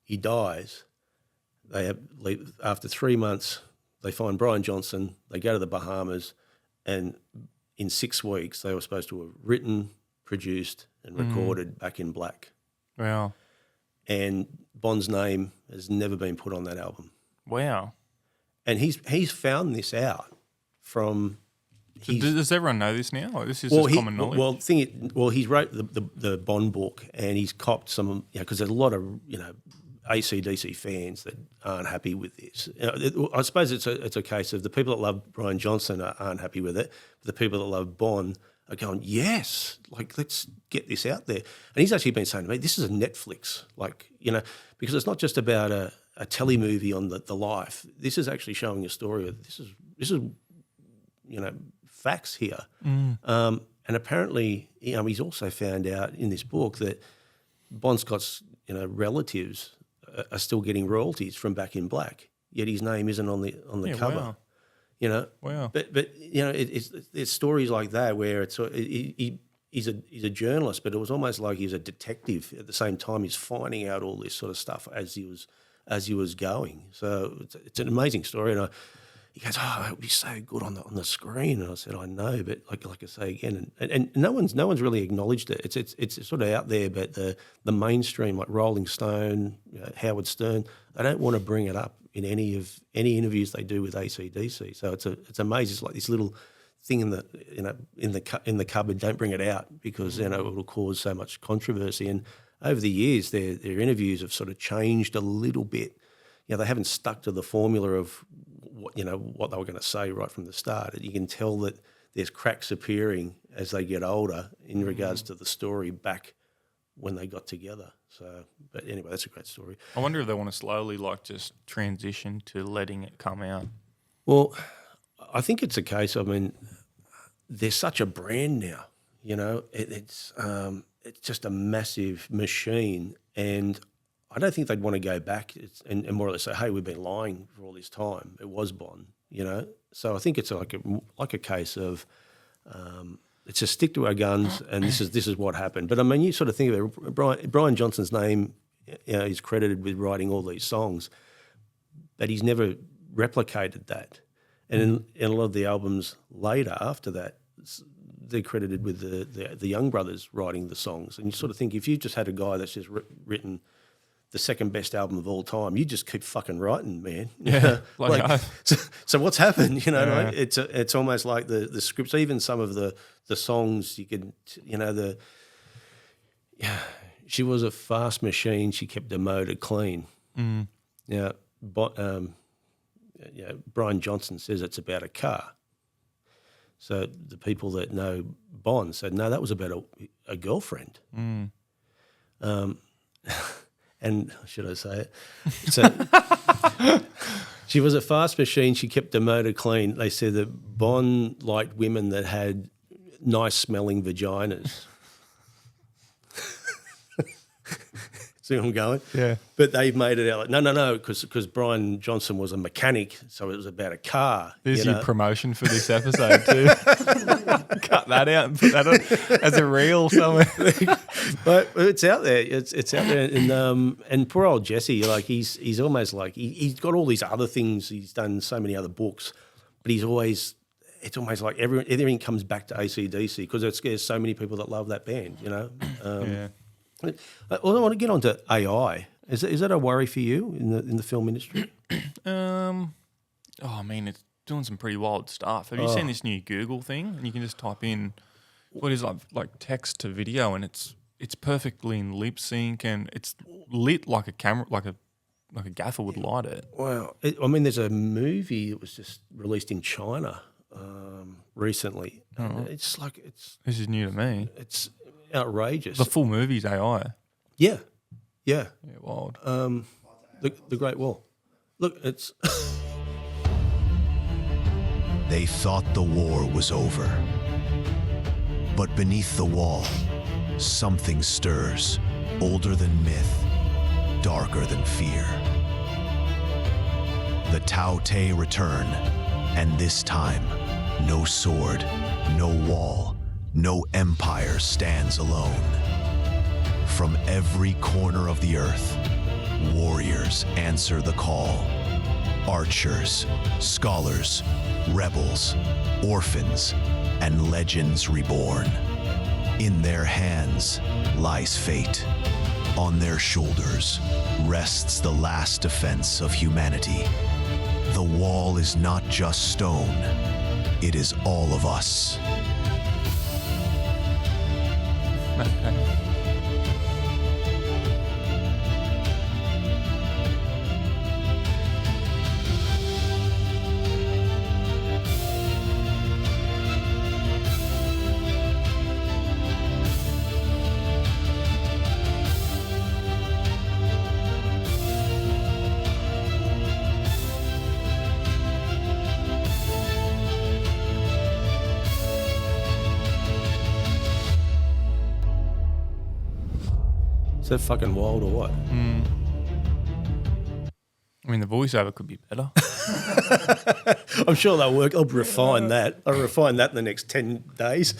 He dies. After 3 months, they find Brian Johnson. They go to the Bahamas, and in 6 weeks, they were supposed to have written, produced, and recorded Back in Black. Wow. And Bon's name has never been put on that album. Wow. And he's found this out from. So does everyone know this now? Like, this is just common knowledge. He's wrote the Bond book, and he's copped some, because there's a lot of AC/DC fans that aren't happy with this. I suppose it's a case of the people that love Brian Johnson aren't happy with it, but the people that love Bond are going, yes, like, let's get this out there. And he's actually been saying to me, this is a Netflix, because it's not just about a telly movie on the life. This is actually showing a story of this is facts here. And apparently, he's also found out in this book that Bon Scott's relatives are still getting royalties from Back in Black, yet his name isn't on the cover. Wow. Wow. But it's stories like that where he's a journalist, but it was almost like he was a detective at the same time. He's finding out all this sort of stuff as he was going. So it's an amazing story. And he goes, oh, it would be so good on the screen. And I said, I know, but like I say again, and no one's really acknowledged it. It's sort of out there, but the mainstream, like Rolling Stone, Howard Stern, they don't want to bring it up in any interviews they do with AC/DC. So it's amazing. It's like this little thing in the cupboard. Don't bring it out because it will cause so much controversy. And over the years, their interviews have sort of changed a little bit. They haven't stuck to the formula of what they were going to say right from the start. You can tell that there's cracks appearing as they get older in regards to the story back when they got together. So, but anyway, that's a great story. I wonder if they want to slowly just transition to letting it come out. Well, I think it's a case. I mean, they're such a brand now. It's just a massive machine, and I don't think they'd want to go back and more or less say, "Hey, we've been lying for all this time. It was Bond," So I think it's like a case of it's just stick to our guns, and this is what happened. But I mean, you sort of think of it. Brian Johnson's name, he's credited with writing all these songs, but he's never replicated that. And in a lot of the albums later after that, they're credited with the Young Brothers writing the songs. And you sort of think if you just had a guy that's just written the second best album of all time, you just keep fucking writing, man. Yeah, so what's happened? Like it's almost like the scripts. Even some of the songs you could, she was a fast machine. She kept the motor clean. Mm. Now, Brian Johnson says it's about a car. So the people that know Bond said, no, that was about a girlfriend. Mm. And should I say it? So she was a fast machine. She kept the motor clean. They said that Bond liked women that had nice smelling vaginas. See where I'm going? Yeah. But they made it out like, no, because Brian Johnson was a mechanic, so it was about a car. There's your promotion for this episode too. Cut that out and put that on as a reel somewhere. But it's out there. It's out there. And poor old Jesse, like he's almost like he's got all these other things. He's done so many other books, but it's almost like everything comes back to AC/DC because there's so many people that love that band, Yeah. I want to get onto AI. Is that a worry for you in the film industry? I mean, it's doing some pretty wild stuff. Have you seen this new Google thing? And you can just type in what is like text to video, and it's perfectly in lip sync, and it's lit like a camera, like a gaffer would light it. Wow. There's a movie that was just released in China recently. Oh. It's This is new to me. It's outrageous. The full movie's AI. Yeah. Yeah, wild. The Great Wall. Look, it's. They thought the war was over. But beneath the wall, something stirs, older than myth, darker than fear. The Tao Te return, and this time, no sword, no wall, no empire stands alone. From every corner of the earth, warriors answer the call. Archers, scholars, rebels, orphans, and legends reborn. In their hands lies fate. On their shoulders rests the last defense of humanity. The wall is not just stone, it is all of us. Is that fucking wild or what? I mean, the voiceover could be better. I'm sure they'll work. I'll refine that. I'll refine that in the next 10 days.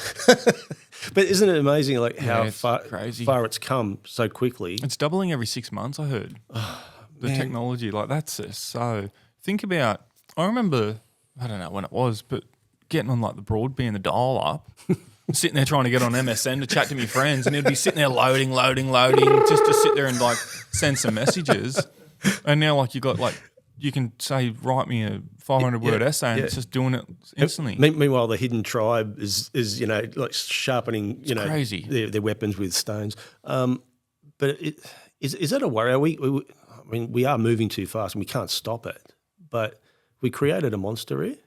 But isn't it amazing, like how it's far it's come so quickly? It's doubling every 6 months, I heard. The technology, like that's just so. Think about, I remember, I don't know when it was, but getting on like the broadband, the dial up, sitting there trying to get on MSN to chat to my friends, and it'd be sitting there loading, just to sit there and like send some messages. And now like you got like you can say, write me a 500-word essay, and it's just doing it instantly. Meanwhile, the hidden tribe is like sharpening crazy. Their weapons with stones. But is that a worry? I mean, we are moving too fast and we can't stop it. But we created a monster here.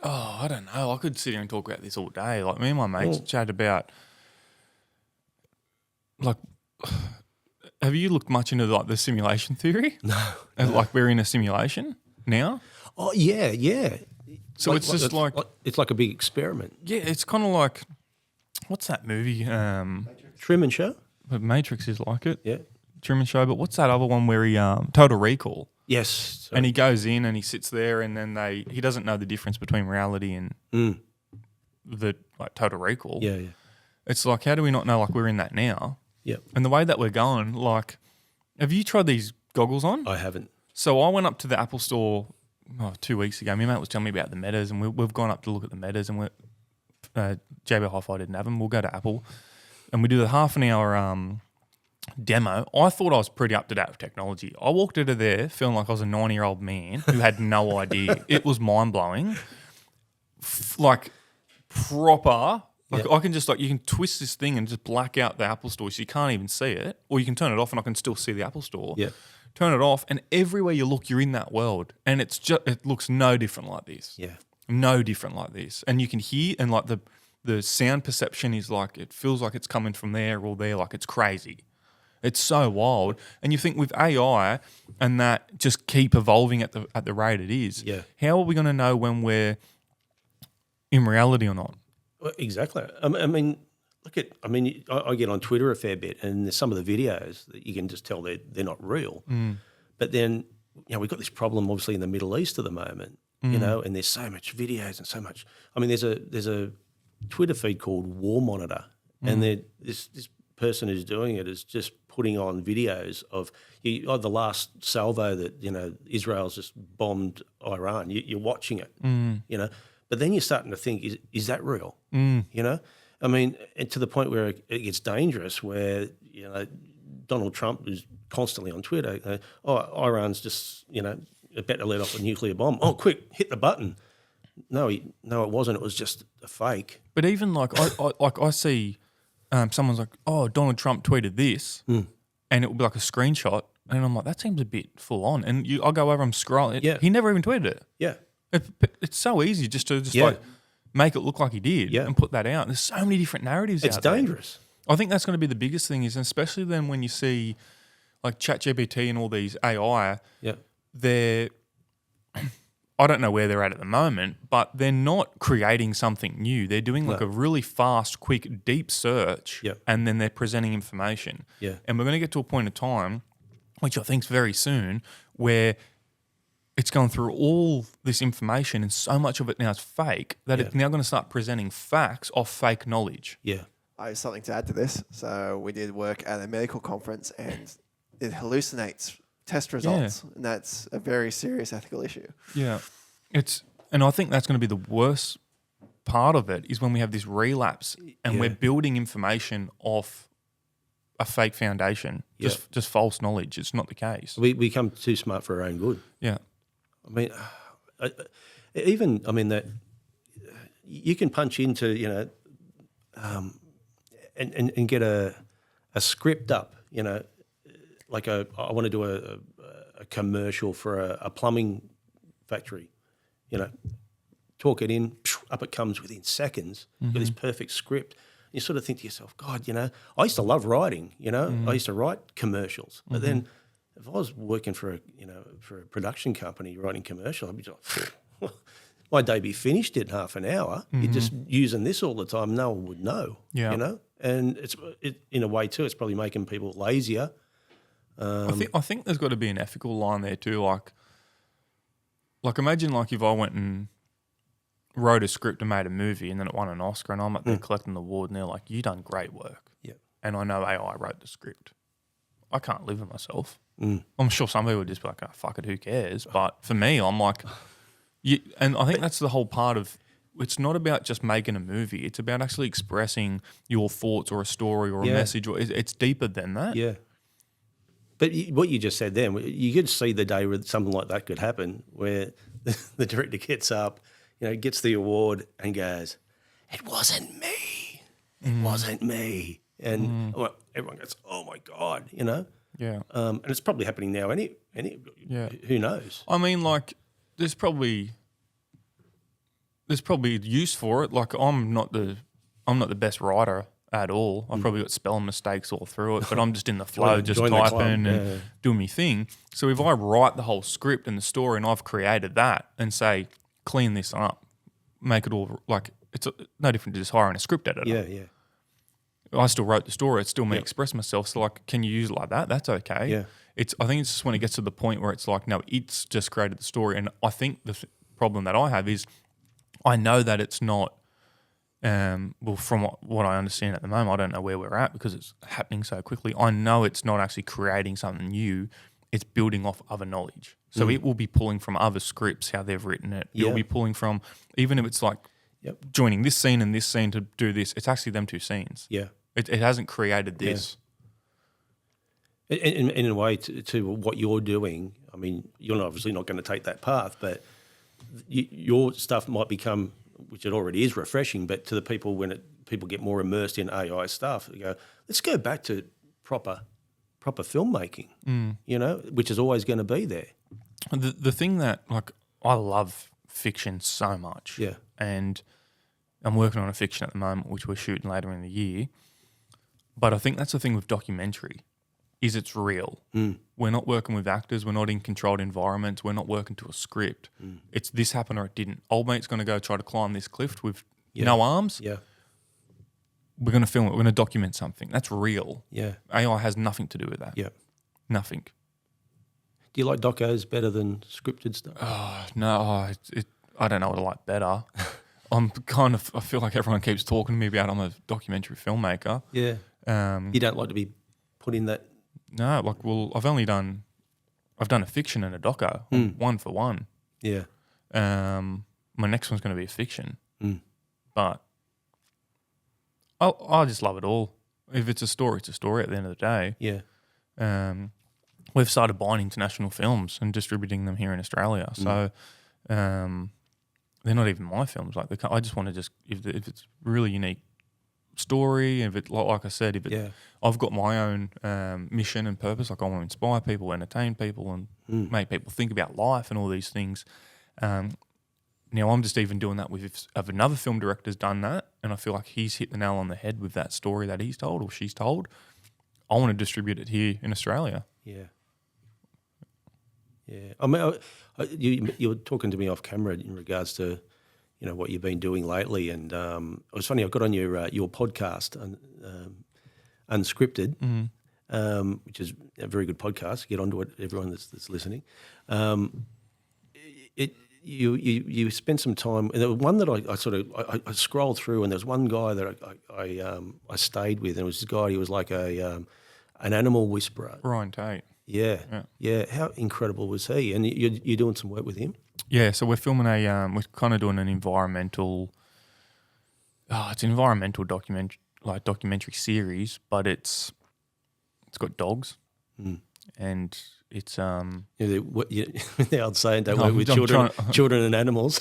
I don't know. I could sit here and talk about this all day. Like me and my mates chat about, like, have you looked much into like the simulation theory? No. Like we're in a simulation now. Oh yeah. So it's just like it's like a big experiment. Yeah, it's kind of like, what's that movie? Truman Show. But Matrix is like it. Yeah. Truman Show. But what's that other one where he Total Recall? Yes. And he goes in and he sits there, and then he doesn't know the difference between reality and the like Total Recall. Yeah. It's like, how do we not know like we're in that now? Yeah. And the way that we're going, like, have you tried these goggles on? I haven't. So I went up to the Apple store 2 weeks ago. My mate was telling me about the Metas, and we've gone up to look at the Metas, and JB Hi-Fi didn't have them. We'll go to Apple, and we did a half an hour demo. I thought I was pretty up to date with technology. I walked out of there feeling like I was a 90-year-old man who had no idea. It was mind-blowing. Like, proper. Like I can just you can twist this thing and just black out the Apple Store so you can't even see it, or you can turn it off and I can still see the Apple Store. Yeah. Turn it off, and everywhere you look, you're in that world, and it looks no different like this. Yeah. No different like this, and you can hear, and like the sound perception is like it feels like it's coming from there or there, like it's crazy. It's so wild, and you think with AI and that just keep evolving at the rate it is. Yeah. How are we going to know when we're in reality or not? Well, exactly. I mean, I get on Twitter a fair bit, and there's some of the videos that you can just tell they're not real. But then, we've got this problem obviously in the Middle East at the moment, and there's so much videos and so much. I mean, there's a Twitter feed called War Monitor, and this person who's doing it is just putting on videos of the last salvo that Israel's just bombed Iran. You're watching it, but then you're starting to think, is that real? I mean, and to the point where it gets dangerous, where Donald Trump is constantly on Twitter. Iran's just about to let off a nuclear bomb. Oh, quick, hit the button. No, it wasn't. It was just a fake. But even like I see someone's like, oh, Donald Trump tweeted this, and it will be like a screenshot, and I'm like, that seems a bit full on. And I go over and scroll. He never even tweeted it. Yeah. It's so easy just to like make it look like he did and put that out. There's so many different narratives It's out there. dangerous. I think that's going to be the biggest thing is, especially then when you see like ChatGPT and all these AI, they're, I don't know where they're at the moment, but they're not creating something new. They're doing like a really fast, quick, deep search and then they're presenting information. Yeah. And we're going to get to a point of time, which I think is very soon, where it's going through all this information and so much of it now is fake that it's now going to start presenting facts off fake knowledge. Yeah. I have something to add to this. So we did work at a medical conference and it hallucinates test results, and that's a very serious ethical issue. Yeah. And I think that's going to be the worst part of it is when we have this relapse and we're building information off a fake foundation, just false knowledge. It's not the case. We become too smart for our own good. Yeah. I mean, that you can punch into, and get a script up, like I want to do a commercial for a plumbing factory, talk it in, up it comes within seconds. You've got this perfect script. You sort of think to yourself, God, I used to love writing, I used to write commercials, but then if I was working for a production company writing commercial, I'd be like, my day be finished in half an hour. You're just using this all the time. No one would know, and it in a way too, it's probably making people lazier. I think there's got to be an ethical line there too. Like imagine like if I went and wrote a script and made a movie and then it won an Oscar and I'm up there collecting the award and they're like, you done great work. Yeah. And I know AI wrote the script. I can't live with myself. I'm sure some people would just be like, oh, fuck it, who cares? But for me, I'm like, and I think that's the whole part of, it's not about just making a movie. It's about actually expressing your thoughts or a story or a message. Or it's deeper than that. Yeah. But what you just said then, you could see the day where something like that could happen, where the director gets up, gets the award and goes, "It wasn't me. It wasn't me." And everyone goes, "Oh my God," Yeah. And it's probably happening now. Who knows? I mean, like, there's probably use for it. Like, I'm not the best writer at all. I've probably got spelling mistakes all through it, but I'm just in the flow, just Join the club, typing and doing my thing. So if I write the whole script and the story and I've created that and say, clean this up, make it all like it's no different to just hiring a script editor. Yeah. I still wrote the story. It's still me express myself. So like, can you use it like that? That's okay. Yeah. I think it's just when it gets to the point where it's like, no, it's just created the story. And I think the problem that I have is I know that it's not, well, from what I understand at the moment, I don't know where we're at because it's happening so quickly. I know it's not actually creating something new. It's building off other knowledge. So it will be pulling from other scripts, how they've written it. It will be pulling from, even if it's like joining this scene and this scene to do this, it's actually them two scenes. Yeah. It hasn't created this. Yeah. In a way, to what you're doing, I mean, you're obviously not going to take that path, but your stuff might become, which it already is, refreshing, but to the people, when people get more immersed in AI stuff, they go, let's go back to proper filmmaking, which is always going to be there. The thing that, like, I love fiction so much. Yeah. And I'm working on a fiction at the moment, which we're shooting later in the year. But I think that's the thing with documentary, is it's real. We're not working with actors. We're not in controlled environments. We're not working to a script. It's this happened or it didn't. Old mate's going to go try to climb this cliff with no arms. Yeah. We're going to film it. We're going to document something. That's real. Yeah. AI has nothing to do with that. Yeah. Nothing. Do you like docos better than scripted stuff? No, I don't know what I like better. I feel like everyone keeps talking to me about I'm a documentary filmmaker. Yeah. You don't like to be put in that? No, like, well, I've done a fiction and a doco, one for one. Yeah. My next one's going to be a fiction, but I just love it all. If it's a story, it's a story at the end of the day. Yeah. We've started buying international films and distributing them here in Australia. So they're not even my films. Like, I just want to if it's really unique story, if it, like I said, I've got my own mission and purpose. Like, I want to inspire people, entertain people, and make people think about life and all these things. Now I'm just even doing that with if another film director's done that, and I feel like he's hit the nail on the head with that story that he's told or she's told. I want to distribute it here in Australia. Yeah. Yeah. I mean, you were talking to me off camera in regards to, what you've been doing lately, and it was funny. I got on your podcast, Unscripted, which is a very good podcast. Get onto it, everyone that's listening. You spent some time. And there was one that I scrolled through, and there was one guy that I stayed with, and it was this guy. He was like an animal whisperer. Ryan Tate. Yeah. How incredible was he? And you're doing some work with him? Yeah. So we're filming we're kind of doing an environmental. It's an environmental documentary series, but it's got dogs, and it's the old saying, don't work with children and animals.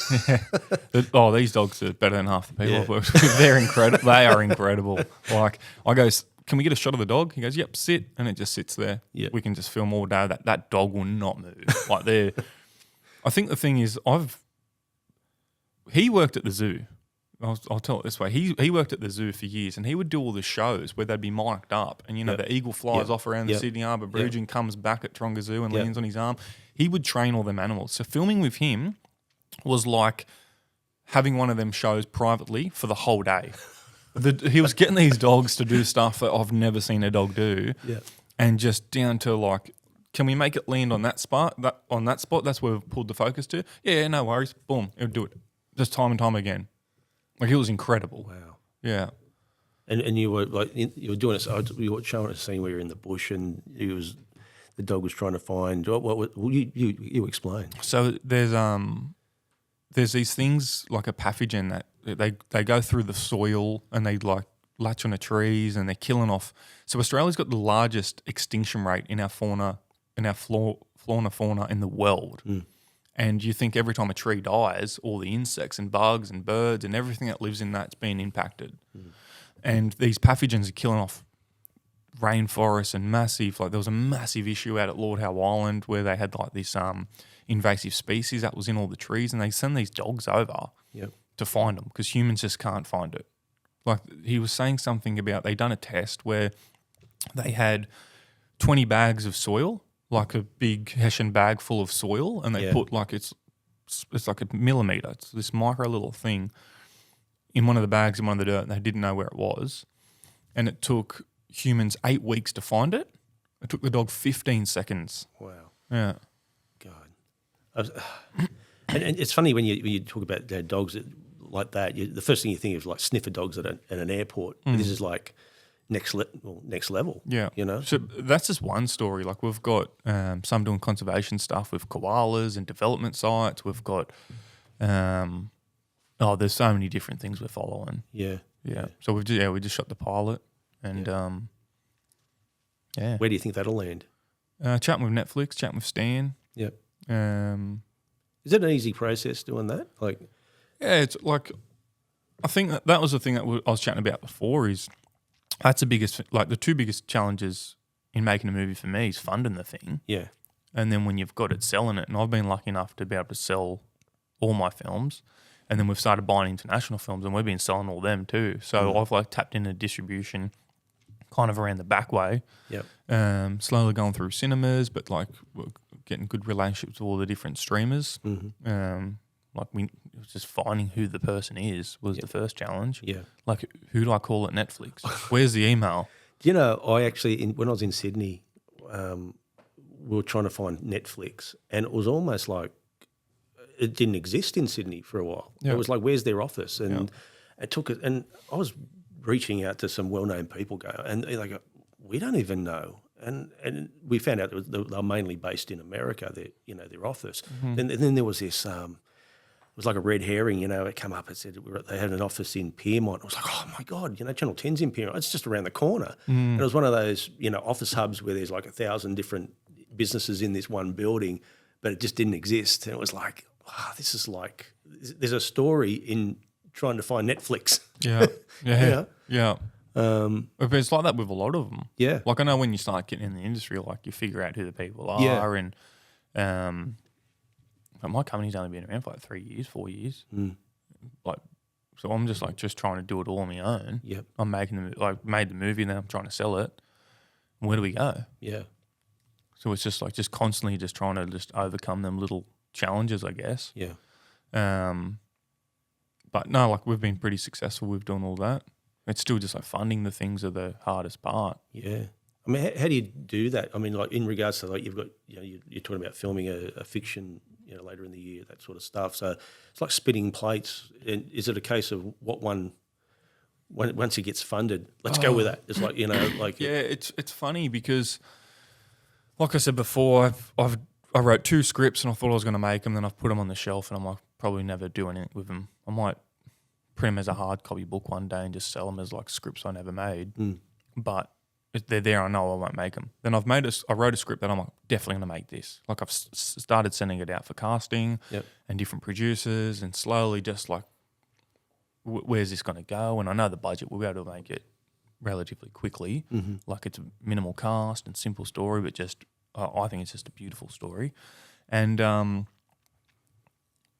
These dogs are better than half the people I've worked with. They're incredible. They are incredible. Like, I go, can we get a shot of the dog? He goes, yep, sit, and it just sits there. Yeah. We can just film all day. That dog will not move. Like, I think the thing is, he worked at the zoo. I'll tell it this way. He worked at the zoo for years, and he would do all the shows where they'd be mic'd up, and the eagle flies off around the Sydney Harbour Bridge and comes back at Taronga Zoo and lands on his arm. He would train all them animals. So filming with him was like having one of them shows privately for the whole day. He was getting these dogs to do stuff that I've never seen a dog do, and just down to like, can we make it land on that spot? That's where we've pulled the focus to. Yeah, no worries. Boom, it'll do it. Just time and time again. Like, it was incredible. Wow. Yeah. And you were doing it. So you were showing a scene where you're in the bush, and the dog was trying to find. You explain. So there's these things like a pathogen that they go through the soil, and they like latch onto trees and they're killing off. So Australia's got the largest extinction rate in our fauna in the world. And you think every time a tree dies, all the insects and bugs and birds and everything that lives in that's been impacted. And these pathogens are killing off rainforests and massive, like there was a massive issue out at Lord Howe Island where they had like this invasive species that was in all the trees, and they send these dogs over to find them because humans just can't find it. Like he was saying something about they done a test where they had 20 bags of soil, like a big Hessian bag full of soil, and they put like it's like a millimetre, it's this micro little thing in one of the bags in one of the dirt, and they didn't know where it was. And it took humans 8 weeks to find it. It took the dog 15 seconds. Wow. Yeah. God. And it's funny when you talk about dogs like that, the first thing you think of is like sniffer dogs at an airport. But this is like next level. Yeah. You know? So that's just one story. Like we've got some doing conservation stuff with koalas and development sites. We've got, there's so many different things we're following. Yeah. So we just shot the pilot. And where do you think that'll land? Chatting with Netflix, chatting with Stan. Yep. Is it an easy process doing that? Like, yeah, it's like I think that was the thing that I was chatting about before. Is that's the biggest, like the two biggest challenges in making a movie for me is funding the thing. Yeah. And then when you've got it, selling it. And I've been lucky enough to be able to sell all my films. And then we've started buying international films, and we've been selling all them too. So I've like tapped into distribution kind of around the back way. Yep. Slowly going through cinemas, but like we're getting good relationships with all the different streamers. Like it was just finding who the person is was the first challenge. Yeah. Like who do I call at Netflix? Where's the email? Do you know, I actually, when I was in Sydney, we were trying to find Netflix, and it was almost like it didn't exist in Sydney for a while. Yeah. It was like, where's their office? And it took it, and I was reaching out to some well-known people, and they go, we don't even know. And we found out that they're mainly based in America, their office. And then there was this, it was like a red herring, it came up and said they had an office in Piermont. I was like, oh my God, Channel 10's in Piermont. It's just around the corner. And it was one of those, office hubs where there's like 1,000 different businesses in this one building, but it just didn't exist. And it was like, this is like, there's a story in trying to find Netflix. Yeah. Yeah. But it's like that with a lot of them. Yeah. Like I know when you start getting in the industry, like you figure out who the people are, and but my company's only been around for like 3 years, 4 years. Like, so I'm just trying to do it all on my own. Yep. I'm made the movie, and then I'm trying to sell it. Where do we go? Yeah. So it's just constantly just trying to just overcome them little challenges, I guess. Yeah. But no, like we've been pretty successful with doing all that. It's still just like funding the things are the hardest part. Yeah. I mean, how do you do that? I mean, like in regards to like you've got, you're talking about filming a fiction, later in the year, that sort of stuff. So it's like spinning plates. And is it a case of once it gets funded, let's go with that? It's like, like. Yeah, it's funny because, like I said before, I wrote 2 scripts and I thought I was going to make them, then I've put them on the shelf and I'm like, probably never do anything with them. I might print them as a hard copy book one day and just sell them as like scripts I never made. But if they're there, I know I won't make them. Then I wrote a script that I'm like, definitely going to make this. Like I've started sending it out for casting and different producers, and slowly just like, where's this going to go? And I know the budget, we'll be able to make it relatively quickly. Like it's a minimal cast and simple story, but just I think it's just a beautiful story. And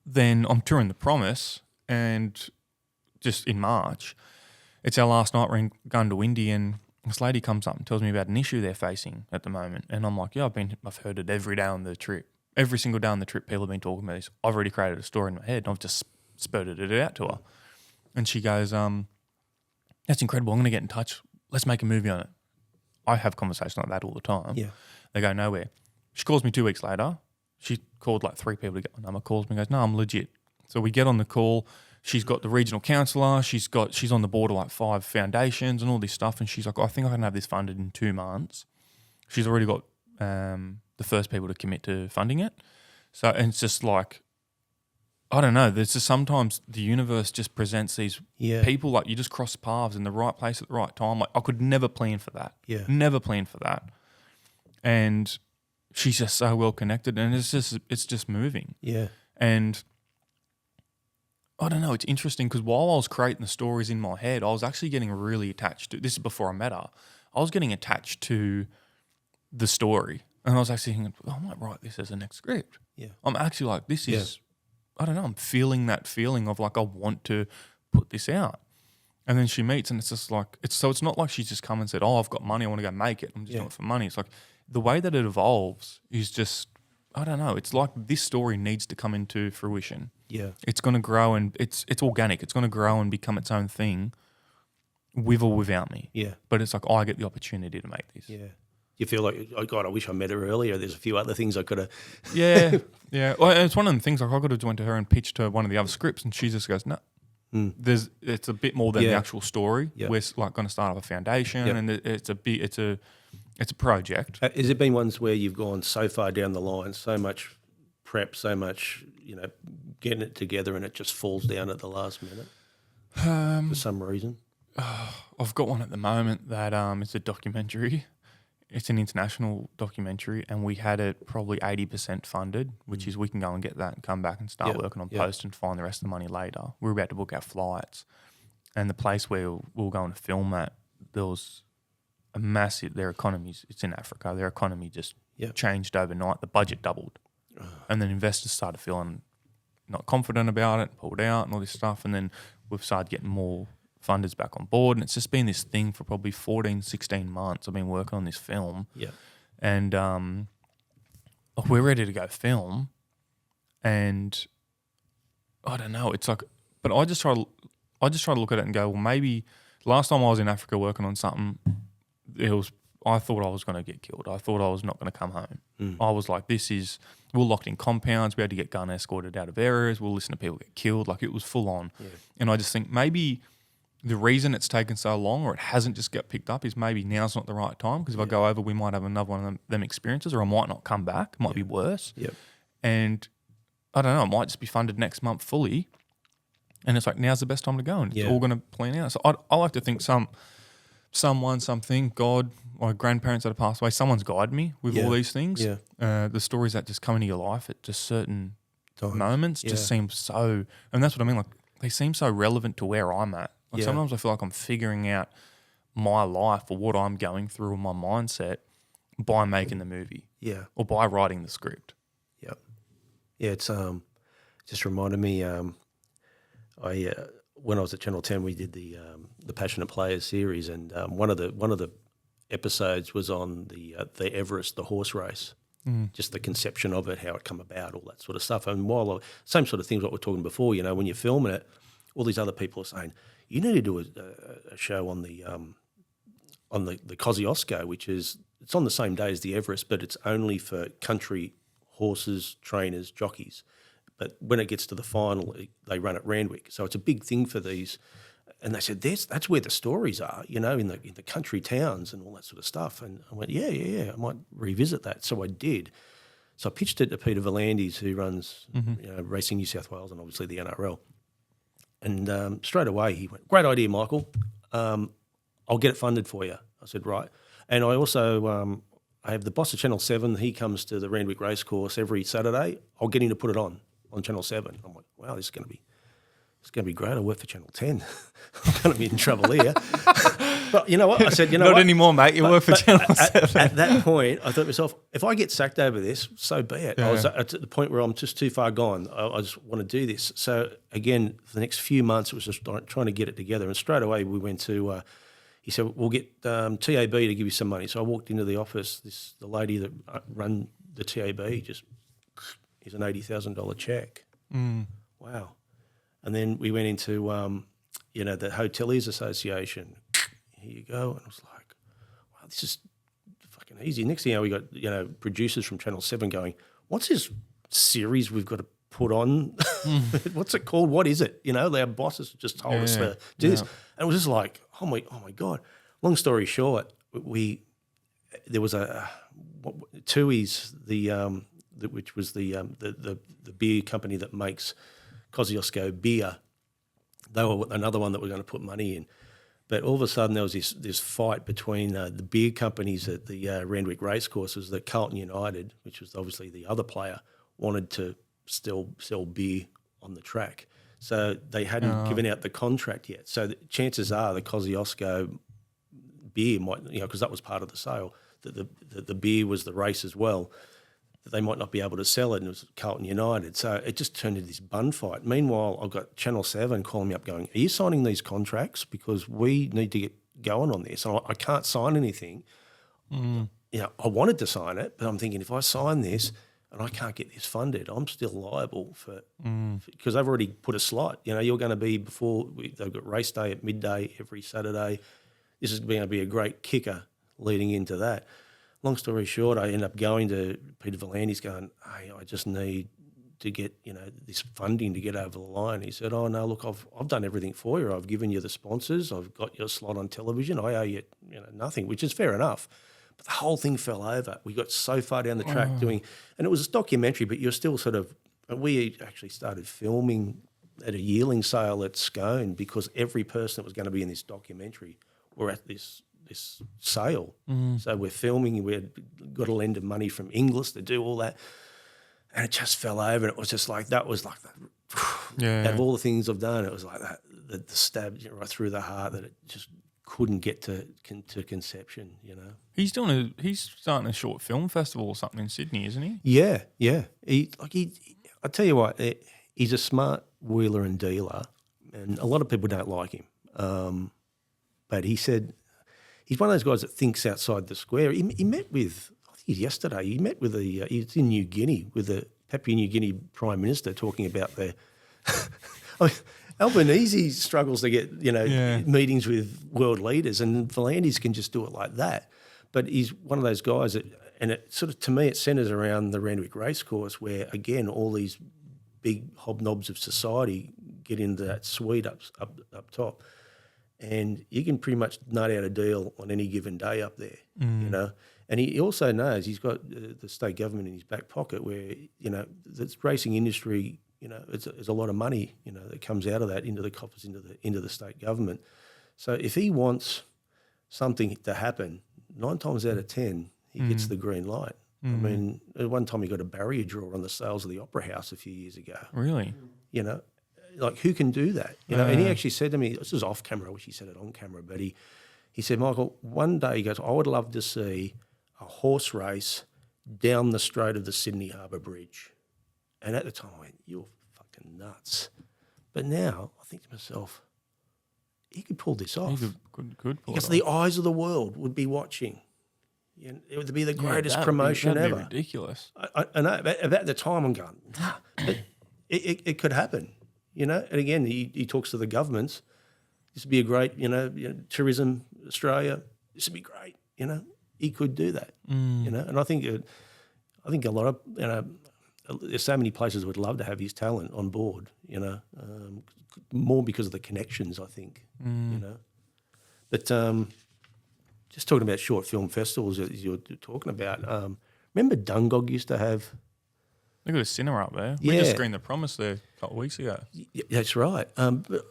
then I'm touring The Promise, and just in March, it's our last night. We're in Gundawindi, and this lady comes up and tells me about an issue they're facing at the moment. And I'm like, I've heard it every day on the trip. Every single day on the trip, people have been talking about this. I've already created a story in my head, and I've just spurted it out to her. And she goes, that's incredible. I'm going to get in touch. Let's make a movie on it. I have conversations like that all the time. Yeah. They go nowhere. She calls me 2 weeks later. She called like 3 people to get my number, calls me and goes, no, I'm legit. So we get on the call. She's got the regional counsellor. She's on the board of like 5 foundations and all this stuff. And she's like, I think I can have this funded in 2 months. She's already got the first people to commit to funding it. So, and it's just like, I don't know. There's just sometimes the universe just presents these people like you just cross paths in the right place at the right time. Like I could never plan for that. Yeah. Never plan for that. And she's just so well connected, and it's just moving. Yeah. And I don't know. It's interesting because while I was creating the stories in my head, I was actually getting really attached to. This is before I met her. I was getting attached to the story, and I was actually thinking, I might write this as a next script. Yeah. I'm actually like, this is. I don't know, I'm feeling that feeling of like I want to put this out. And then she meets and it's just like, it's not like she's just come and said, oh, I've got money, I want to go make it. I'm just doing it for money. It's like the way that it evolves is just, I don't know, it's like this story needs to come into fruition. Yeah. It's going to grow and it's organic. It's going to grow and become its own thing with or without me. Yeah. But it's like, I get the opportunity to make this. Yeah. You feel like, oh God, I wish I met her earlier. There's a few other things I could have. Yeah, yeah. Well, it's one of the things. Like I could have went to her and pitched her one of the other scripts, and she just goes, "No, it's a bit more than the actual story. Yep. We're like going to start up a foundation, and it's a project." Has it been ones where you've gone so far down the line, so much prep, so much getting it together, and it just falls down at the last minute for some reason? I've got one at the moment that it's a documentary. It's an international documentary, and we had it probably 80% funded, which is we can go and get that and come back and start working on post and find the rest of the money later. We're about to book our flights, and the place where we're going to film at, there was a massive. Their economies. It's in Africa. Their economy just changed overnight. The budget doubled, and then investors started feeling not confident about it, pulled out, and all this stuff. And then we've started getting more funders back on board, and it's just been this thing for probably 14, 16 months. I've been working on this film, and we're ready to go film, and I don't know. It's like, but I just try to look at it and go, well, maybe last time I was in Africa working on something, I thought I was going to get killed. I thought I was not going to come home. I was like, we're locked in compounds. We had to get gun escorted out of areas. We'll listen to people get killed. Like it was full on, and I just think maybe the reason it's taken so long or it hasn't just got picked up is maybe now's not the right time, because if I go over, we might have another one of them experiences, or I might not come back. It might be worse. Yep. And I don't know, it might just be funded next month fully. And it's like, now's the best time to go, and it's all going to plan out. So I like to think something, God, my grandparents that have passed away, someone's guided me with all these things. Yeah. The stories that just come into your life at just certain Times. moments just seem so, and that's what I mean, like they seem so relevant to where I'm at. Like sometimes I feel like I'm figuring out my life or what I'm going through in my mindset by making the movie. Yeah. Or by writing the script. Yep. Yeah, it's just reminded me. When I was at Channel 10, we did the Passionate Players series, and one of the episodes was on the Everest, the horse race. Just the conception of it, how it come about, all that sort of stuff. And same sort of things what we're talking before. When you're filming it, all these other people are saying, you need to do a show on the Kosciuszko, which is, it's on the same day as the Everest, but it's only for country horses, trainers, jockeys. But when it gets to the final, they run at Randwick. So it's a big thing for these. And they said, that's where the stories are, in the country towns and all that sort of stuff. And I went, yeah, I might revisit that. So I did. So I pitched it to Peter Volandis, who runs Racing New South Wales and obviously the NRL. And straight away he went, great idea, Michael. I'll get it funded for you. I said, right. And I also, I have the boss of Channel 7. He comes to the Randwick Racecourse every Saturday. I'll get him to put it on Channel 7. I'm like, wow, this is going to be great. I work for Channel 10. I'm going to be in trouble here. But you know what? I said, Not anymore, mate. You work for Channel 7. At that point, I thought to myself, if I get sacked over this, so be it. Yeah. I was at the point where I'm just too far gone. I just want to do this. So again, for the next few months, it was just trying to get it together. And straight away, we went to, he said, we'll get TAB to give you some money. So I walked into the office. The lady that run the TAB just, here's an $80,000 check. Wow. And then we went into, the Hoteliers Association. Here you go. And I was like, wow, this is fucking easy. Next thing we got, producers from Channel 7 going, what's this series we've got to put on? What's it called? What is it? Our bosses just told us to do this. And it was just like, oh my God. Long story short, there was Tui's, which was the beer company that makes Kosciuszko beer. They were another one that we're going to put money in. But all of a sudden there was this fight between the beer companies at the Randwick racecourses that Carlton United, which was obviously the other player, wanted to still sell beer on the track. So they hadn't given out the contract yet. So the chances are the Kosciuszko beer might, because that was part of the sale, that the beer was the race as well, that they might not be able to sell it, and it was Carlton United. So it just turned into this bun fight. Meanwhile, I've got Channel 7 calling me up going, are you signing these contracts? Because we need to get going on this. And I can't sign anything. I wanted to sign it, but I'm thinking if I sign this and I can't get this funded, I'm still liable for because they've already put a slot. You're going to be they've got race day at midday every Saturday. This is going to be a great kicker leading into that. Long story short, I end up going to Peter Volandes going, hey, I just need to get, this funding to get over the line. He said, oh, no, look, I've done everything for you. I've given you the sponsors. I've got your slot on television. I owe you, nothing, which is fair enough. But the whole thing fell over. We got so far down the track and it was a documentary, but you're still we actually started filming at a yearling sale at Scone because every person that was going to be in this documentary were at this sale. So we're filming, we had got a lend of money from Inglis to do all that, and it just fell over, and it was just like, that was like that. Out of all the things I've done, it was like that, the stab right through the heart, that it just couldn't get to conception, He's starting a short film festival or something in Sydney, isn't he? Yeah. I tell you what, he's a smart wheeler and dealer, and a lot of people don't like him. But he said, he's one of those guys that thinks outside the square. He met with, I think yesterday, he's in New Guinea with the Papua New Guinea Prime Minister talking about their Albanese struggles to get, meetings with world leaders, and Volandes can just do it like that. But he's one of those guys that, and it sort of, to me, it centres around the Randwick Racecourse where, again, all these big hobnobs of society get into that suite up top. And you can pretty much nut out a deal on any given day up there, And he also knows he's got the state government in his back pocket where, the racing industry, it's a lot of money, that comes out of that into the coffers, into the state government. So if he wants something to happen, 9 times out of 10, he gets the green light. I mean, at one time he got a barrier draw on the sales of the Opera House a few years ago. Really? Like, who can do that? And he actually said to me, this was off camera, I wish he said it on camera, but he said, Michael, one day, he goes, I would love to see a horse race down the straight of the Sydney Harbour Bridge. And at the time I went, you're fucking nuts. But now I think to myself, he could pull this off. He could pull because it the off. eyes of the world would be watching. It would be the greatest promotion that'd ever. Be ridiculous. I know. About the time I'm going, nah, but it could happen. And again, he talks to the governments. This would be a great, tourism Australia. This would be great. He could do that. And I think a lot of there's so many places would love to have his talent on board. More because of the connections, I think. But just talking about short film festivals as you're talking about. Remember Dungog used to have. They got a cinema up there. We just screened The Promise there a couple of weeks ago. Yeah, that's right. But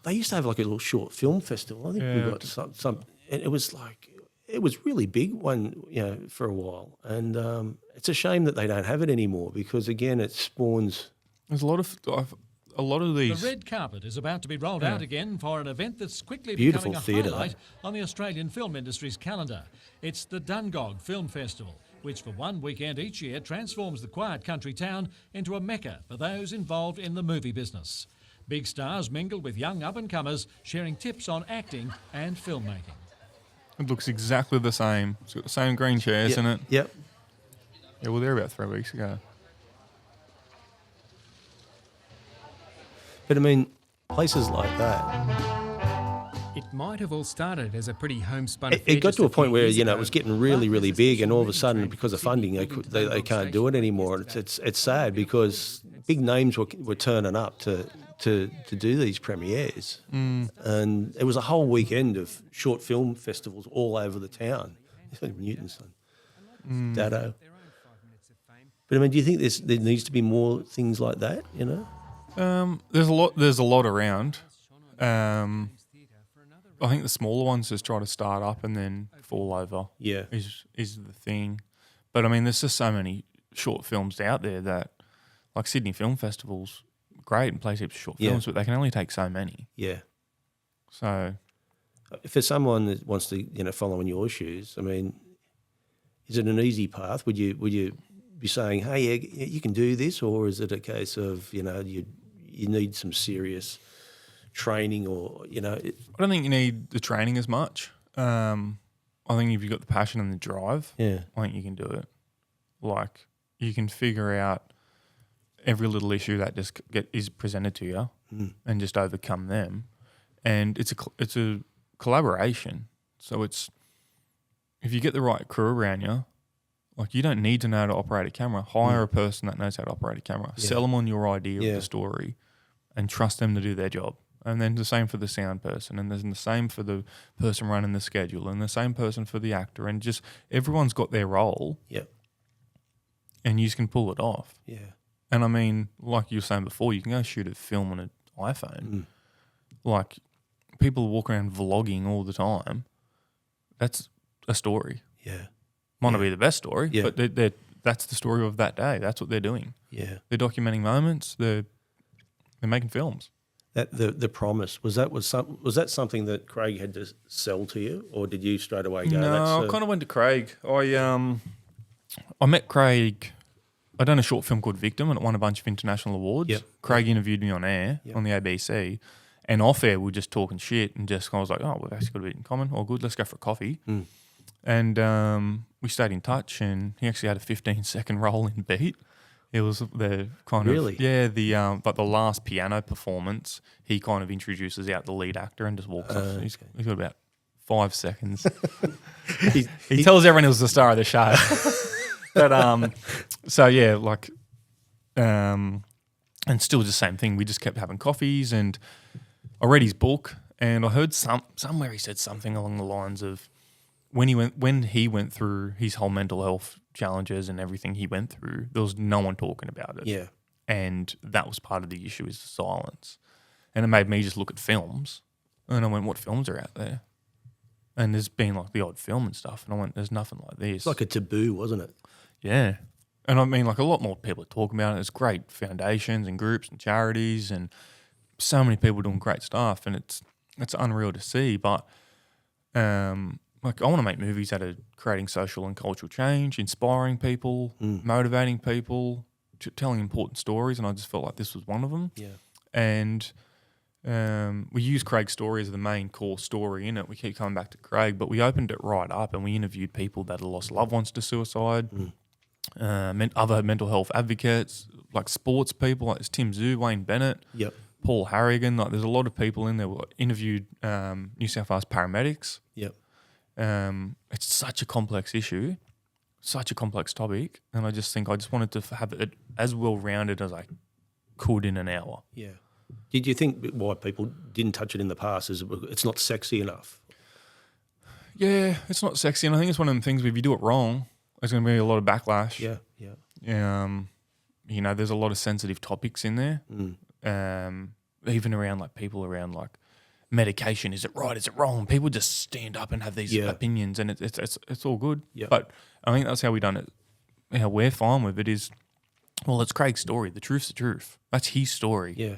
they used to have like a little short film festival. I think we got some, and it was really big one, for a while. And it's a shame that they don't have it anymore because again, it spawns. There's a lot of these. The red carpet is about to be rolled out again for an event that's quickly Beautiful becoming a theatre, highlight on the Australian film industry's calendar. It's the Dungog Film Festival, which for one weekend each year transforms the quiet country town into a mecca for those involved in the movie business. Big stars mingle with young up-and-comers, sharing tips on acting and filmmaking. It looks exactly the same. It's got the same green chairs in it. Yep. Yeah, we were there about 3 weeks ago. But I mean, places like that. It might have all started as a pretty homespun. It got to a point where it was getting really, really big, and all of a sudden, because of funding, they can't do it anymore. It's sad because big names were turning up to do these premieres, and it was a whole weekend of short film festivals all over the town. Newton's son, Dado. But I mean, do you think there needs to be more things like that? There's a lot around. I think the smaller ones just try to start up and then fall over. Yeah. Is the thing. But I mean, there's just so many short films out there that, like Sydney Film Festival's great and plays heaps of short films, but they can only take so many. Yeah. So, for someone that wants to, follow in your shoes, I mean, is it an easy path? Would you be saying, hey, yeah, you can do this, or is it a case of, you need some serious training, or I don't think you need the training as much. I think if you've got the passion and the drive, I think you can do it. Like, you can figure out every little issue that just is presented to you and just overcome them. And it's a collaboration. So it's, if you get the right crew around you, like, you don't need to know how to operate a camera. Hire a person that knows how to operate a camera. Yeah. Sell them on your idea of the story and trust them to do their job. And then the same for the sound person, and then the same for the person running the schedule, and the same person for the actor, and just everyone's got their role. Yep. And you just can pull it off. Yeah. And I mean, like you were saying before, you can go shoot a film on an iPhone. Like, people walk around vlogging all the time. That's a story. Yeah. Might not be the best story, but that's the story of that day. That's what they're doing. Yeah. They're documenting moments. They're making films. That the promise was that something that Craig had to sell to you, or did you straight away go? No, I kind of went to Craig. I met Craig. I done a short film called Victim, and it won a bunch of international awards. Yep. Craig interviewed me on air on the ABC, and off air we were just talking shit, and I was like, oh, we've actually got a bit in common. All good, let's go for a coffee. And we stayed in touch, and he actually had a 15-second role in Beat. It was the kind of but the last piano performance, he kind of introduces out the lead actor and just walks off. He's got about 5 seconds. he tells everyone he was the star of the show. But so yeah, like, and still the same thing. We just kept having coffees, and I read his book, and I heard somewhere he said something along the lines of when he went through his whole mental health challenges and everything he went through, there was no one talking about it. Yeah. And that was part of the issue, is the silence. And it made me just look at films, and I went, what films are out there? And there's been like the odd film and stuff, and I went, there's nothing like this. It's like a taboo, wasn't it? Yeah. And I mean, like, a lot more people are talking about it. There's great foundations and groups and charities, and so many people doing great stuff, and it's unreal to see. But like, I want to make movies that are creating social and cultural change, inspiring people, motivating people, telling important stories, and I just felt like this was one of them. Yeah. And we use Craig's story as the main core story in it. We keep coming back to Craig, but we opened it right up, and we interviewed people that had lost loved ones to suicide, other mental health advocates, like sports people, like Tim Zhu, Wayne Bennett, Paul Harrigan. Like, there's a lot of people in there. We interviewed New South Wales paramedics. Yep. It's such a complex issue, such a complex topic, and I just wanted to have it as well rounded as I could in an hour. Yeah. Did you think why people didn't touch it in the past is it's not sexy enough? Yeah, it's not sexy, and I think it's one of them things where if you do it wrong, there's going to be a lot of backlash. Yeah. There's a lot of sensitive topics in there. Even around like people around like medication, is it right, is it wrong? People just stand up and have these opinions, and it's all good. Yeah. But I think that's how we done it. How we're fine with it is, well, it's Craig's story. The truth's the truth. That's his story. Yeah.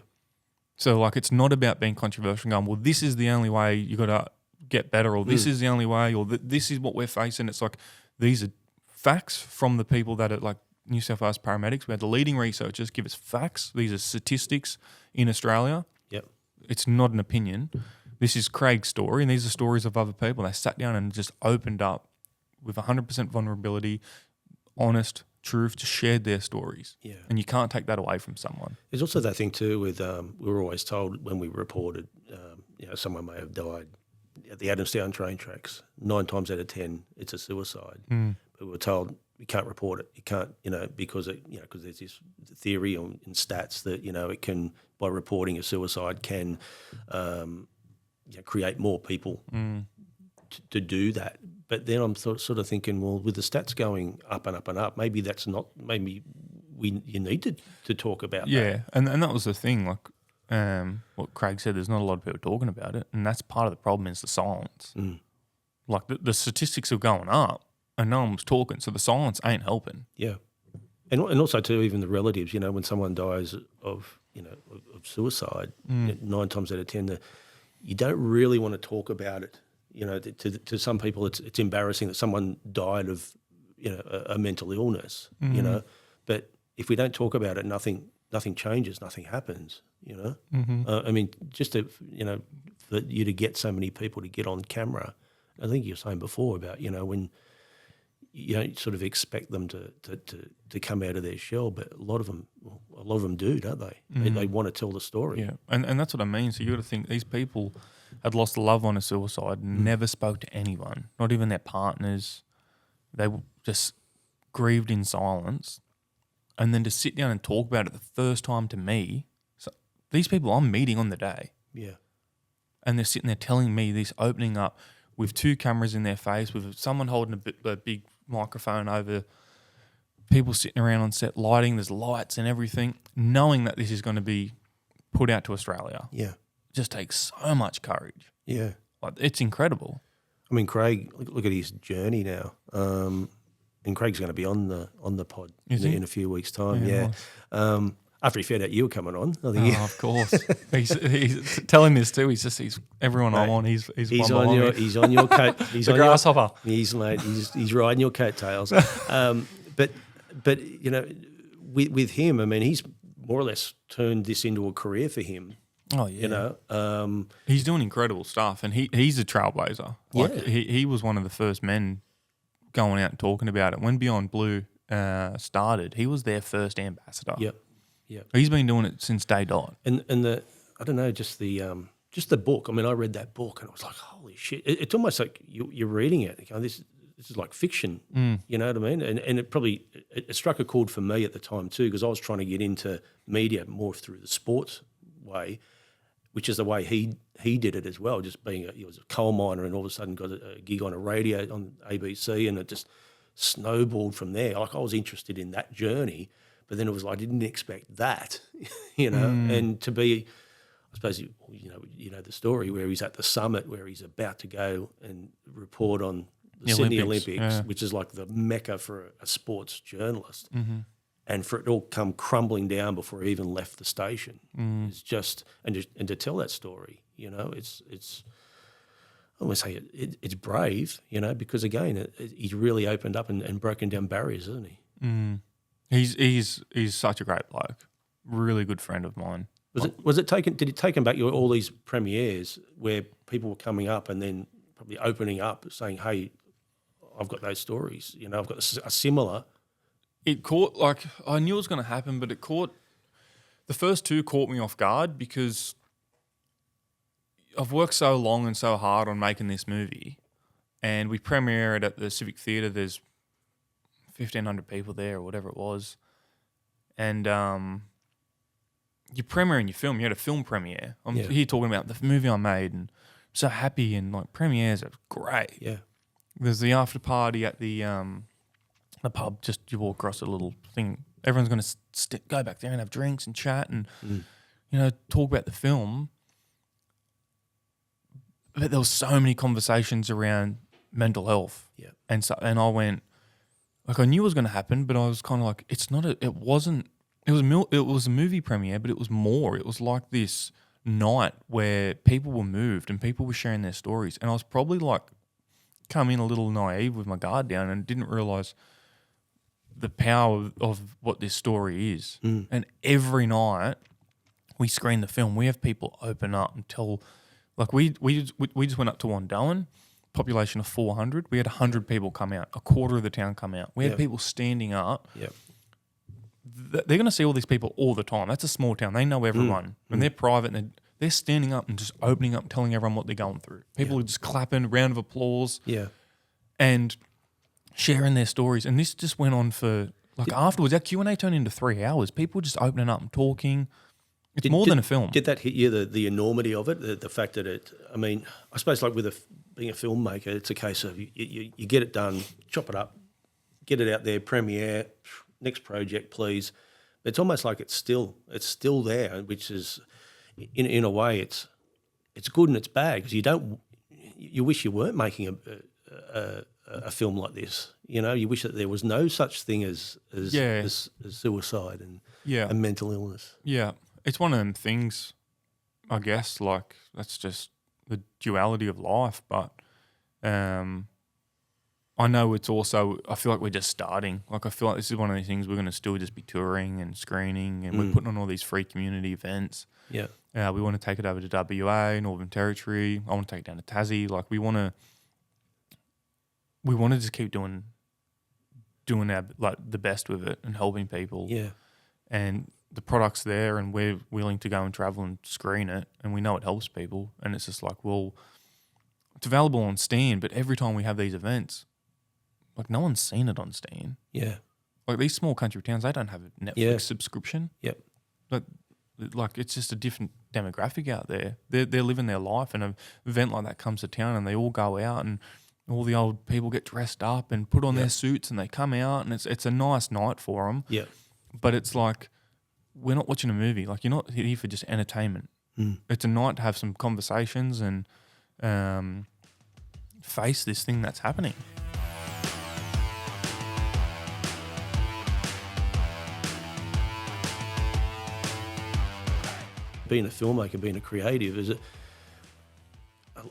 So like, it's not about being controversial and going, well, this is the only way you got to get better, or this is the only way, or this is what we're facing. It's like, these are facts from the people that are like New South Wales paramedics. We had the leading researchers give us facts. These are statistics in Australia. Yep. It's not an opinion. This is Craig's story, and these are stories of other people. They sat down and just opened up with 100% vulnerability, honest truth, just shared their stories. Yeah. And you can't take that away from someone. There's also that thing too with we were always told when we reported, someone may have died at the Adamstown train tracks. 9 times out of 10, it's a suicide. But we were told you can't report it. You can't, because because there's this theory in stats that it can, by reporting a suicide, can create more people to do that. But then I'm sort of thinking, well, with the stats going up and up and up, maybe you need to talk about that. Yeah, and that was the thing. Like what Craig said, there's not a lot of people talking about it, and that's part of the problem is the silence. Like the statistics are going up, and no one was talking, so the silence ain't helping. Yeah, and also too, even the relatives. When someone dies of of suicide, 9 times out of 10, you don't really want to talk about it. To some people, it's embarrassing that someone died of a mental illness. But if we don't talk about it, nothing changes, nothing happens. I mean, just to for you to get so many people to get on camera. I think you were saying before about when you don't sort of expect them to come out of their shell, but a lot of them do, don't they? They want to tell the story. Yeah, and that's what I mean. So you got to think these people had lost a loved one to suicide, never spoke to anyone, not even their partners. They were just grieved in silence, and then to sit down and talk about it the first time to me. So these people I'm meeting on the day, and they're sitting there telling me this, opening up with 2 cameras in their face, with someone holding a big microphone over, people sitting around on set, lighting, there's lights and everything, knowing that this is going to be put out to Australia. Yeah. It just takes so much courage. Yeah. Like, it's incredible. I mean, Craig, look at his journey now. And Craig's going to be on the pod in a few weeks' time. Yeah. Nice. After he found out you were coming on, I think. Of course. he's telling this too. He's everyone Mate, I'm on. He's he's on your coat. He's the on grasshopper. He's riding your coattails. But with him, I mean, he's more or less turned this into a career for him. Oh yeah. He's doing incredible stuff, and he's a trailblazer. Like, he was one of the first men going out and talking about it when Beyond Blue started. He was their first ambassador. Yep. Yeah, he's been doing it since day dot. And the I don't know, just the book. I mean, I read that book and I was like, holy shit! It's almost like you're reading it. You know, this is like fiction. You know what I mean? And it probably it struck a chord for me at the time too, because I was trying to get into media more through the sports way, which is the way he did it as well. Just being he was a coal miner and all of a sudden got a gig on a radio on ABC, and it just snowballed from there. Like, I was interested in that journey. But then it was like I didn't expect that, and to be, I suppose you know the story where he's at the summit where he's about to go and report on the Sydney Olympics, which is like the mecca for a sports journalist, and for it all come crumbling down before he even left the station. It's just and to tell that story, it's I always say it's brave, because again he's really opened up and broken down barriers, hasn't he? He's such a great bloke, really good friend of mine. Was it taken? Did it take him back all these premieres where people were coming up and then probably opening up, saying, "Hey, I've got those stories. I've got a similar." It caught I knew it was going to happen, but the first 2 caught me off guard because I've worked so long and so hard on making this movie, and we premiere it at the Civic Theatre. There's 1,500 people there or whatever it was. And you premiere in your film. You had a film premiere. I'm here talking about the movie I made, and I'm so happy, and like premieres are great. Yeah. There's the after party at the pub, just you walk across a little thing. Everyone's going to go back there and have drinks and chat and, talk about the film. But there was so many conversations around mental health. Yeah. And I went, like, I knew it was going to happen, but I was kind of like, it was a movie premiere, but it was more. It was like this night where people were moved and people were sharing their stories. And I was probably like, come in a little naive with my guard down and didn't realise the power of what this story is. And every night we screen the film, we have people open up and tell, like we just went up to Wandoan, population of 400. We had 100 people come out, a quarter of the town come out. We had people standing up. Yep. They're going to see all these people all the time. That's a small town. They know everyone. And they're private, and they're standing up and just opening up and telling everyone what they're going through. People are just clapping, round of applause. Yeah. And sharing their stories. And this just went on for, afterwards, our Q&A turned into 3 hours. People just opening up and talking. It's more than a film. Did that hit you, the enormity of it, the fact that I suppose like with being a filmmaker, it's a case of you get it done, chop it up, get it out there, premiere, next project, please. It's almost like it's still there, which is in a way it's good and it's bad because you wish you weren't making a film like this. You know, you wish that there was no such thing as suicide and mental illness. Yeah, it's one of them things, I guess, like that's just the duality of life. But I know it's also, I feel like we're just starting. Like I feel like this is one of these things we're going to still just be touring and screening and we're putting on all these free community events. Yeah. We want to take it over to WA, Northern Territory. I want to take it down to Tassie. Like we want to just keep doing our like the best with it and helping people. Yeah. And the product's there and we're willing to go and travel and screen it and we know it helps people. And it's just like, well, it's available on Stan, but every time we have these events, like no one's seen it on Stan. Yeah. Like these small country towns, they don't have a Netflix subscription. Yep. But like it's just a different demographic out there. They're living their life, and an event like that comes to town, and they all go out, and all the old people get dressed up and put on their suits, and they come out, and it's a nice night for them. Yeah. But it's like we're not watching a movie. Like you're not here for just entertainment. It's a night to have some conversations and face this thing that's happening. Being a filmmaker, being a creative, is it?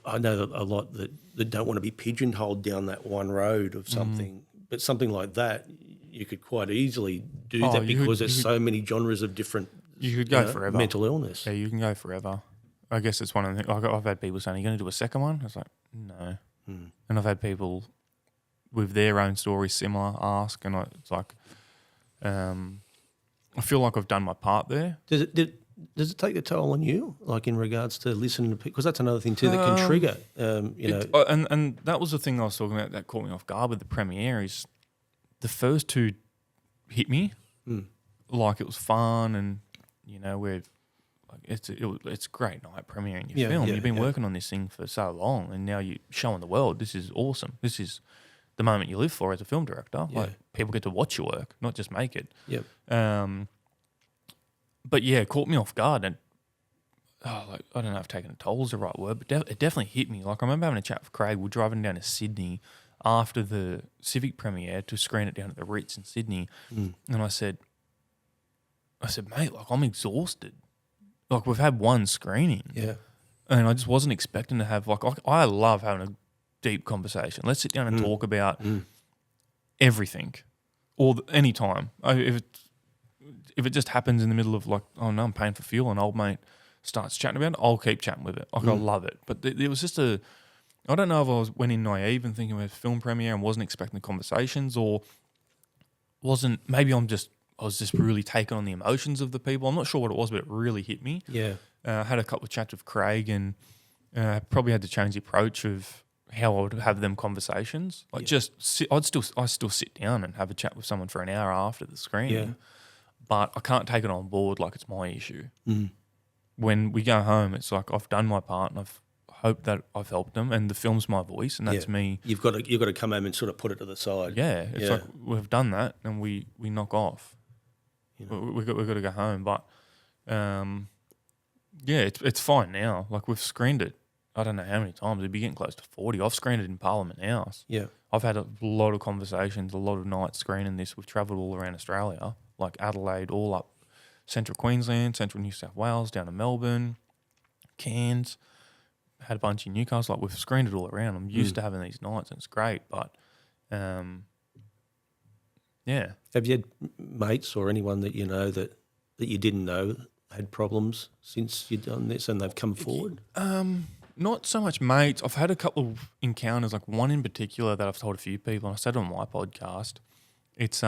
I know that a lot that don't want to be pigeonholed down that one road of something, but something like that, you could quite easily do that because there's so many genres of different. You could go forever. Mental illness. Yeah, you can go forever. I guess it's one of the things. Like I've had people saying, "Are you going to do a second one?" I was like, "No," and I've had people with their own stories similar ask, and it's like, I feel like I've done my part there. Does it take the toll on you, like in regards to listening to people? Because that's another thing too that can trigger, And that was the thing I was talking about that caught me off guard with the premiere is the first two hit me, like it was fun and, you know, it's a great night premiering your film. You've been working on this thing for so long and now you're showing the world this is awesome. This is the moment you live for as a film director. Yeah. Like people get to watch your work, not just make it. Yep. But yeah, it caught me off guard and I don't know if taking a toll is the right word, but it definitely hit me. Like I remember having a chat with Craig. We're driving down to Sydney after the Civic premiere to screen it down at the Ritz in Sydney, and I said, mate, like I'm exhausted. Like we've had one screening, and I just wasn't expecting to have I love having a deep conversation. Let's sit down and talk about everything, or any time. If it just happens in the middle of like, oh no, I'm paying for fuel, and old mate starts chatting about it, I'll keep chatting with it. Like I love it. But it was just I don't know if I went in naive and thinking about film premiere and wasn't expecting the conversations, or maybe I was just really taken on the emotions of the people. I'm not sure what it was, but it really hit me. Yeah. I had a couple of chats with Craig and probably had to change the approach of how I would have them conversations. Like I still sit down and have a chat with someone for an hour after the screening. Yeah. But I can't take it on board like it's my issue. When we go home, it's like I've done my part and I've hoped that I've helped them, and the film's my voice, and that's me. You've got to come home and sort of put it to the side. Yeah, it's like we've done that, and we knock off. You know. We've got to go home, but it's fine now. Like we've screened it. I don't know how many times. It'd be getting close to 40. I've screened it in Parliament House. Yeah, I've had a lot of conversations, a lot of nights screening this. We've travelled all around Australia. Like Adelaide, all up central Queensland, central New South Wales, down to Melbourne, Cairns, had a bunch in Newcastle. Like we've screened it all around. I'm used to having these nights and it's great, but yeah. Have you had mates or anyone that you know that you didn't know had problems since you've done this and they've come forward? Not so much mates. I've had a couple of encounters, like one in particular that I've told a few people, and I said on my podcast, it's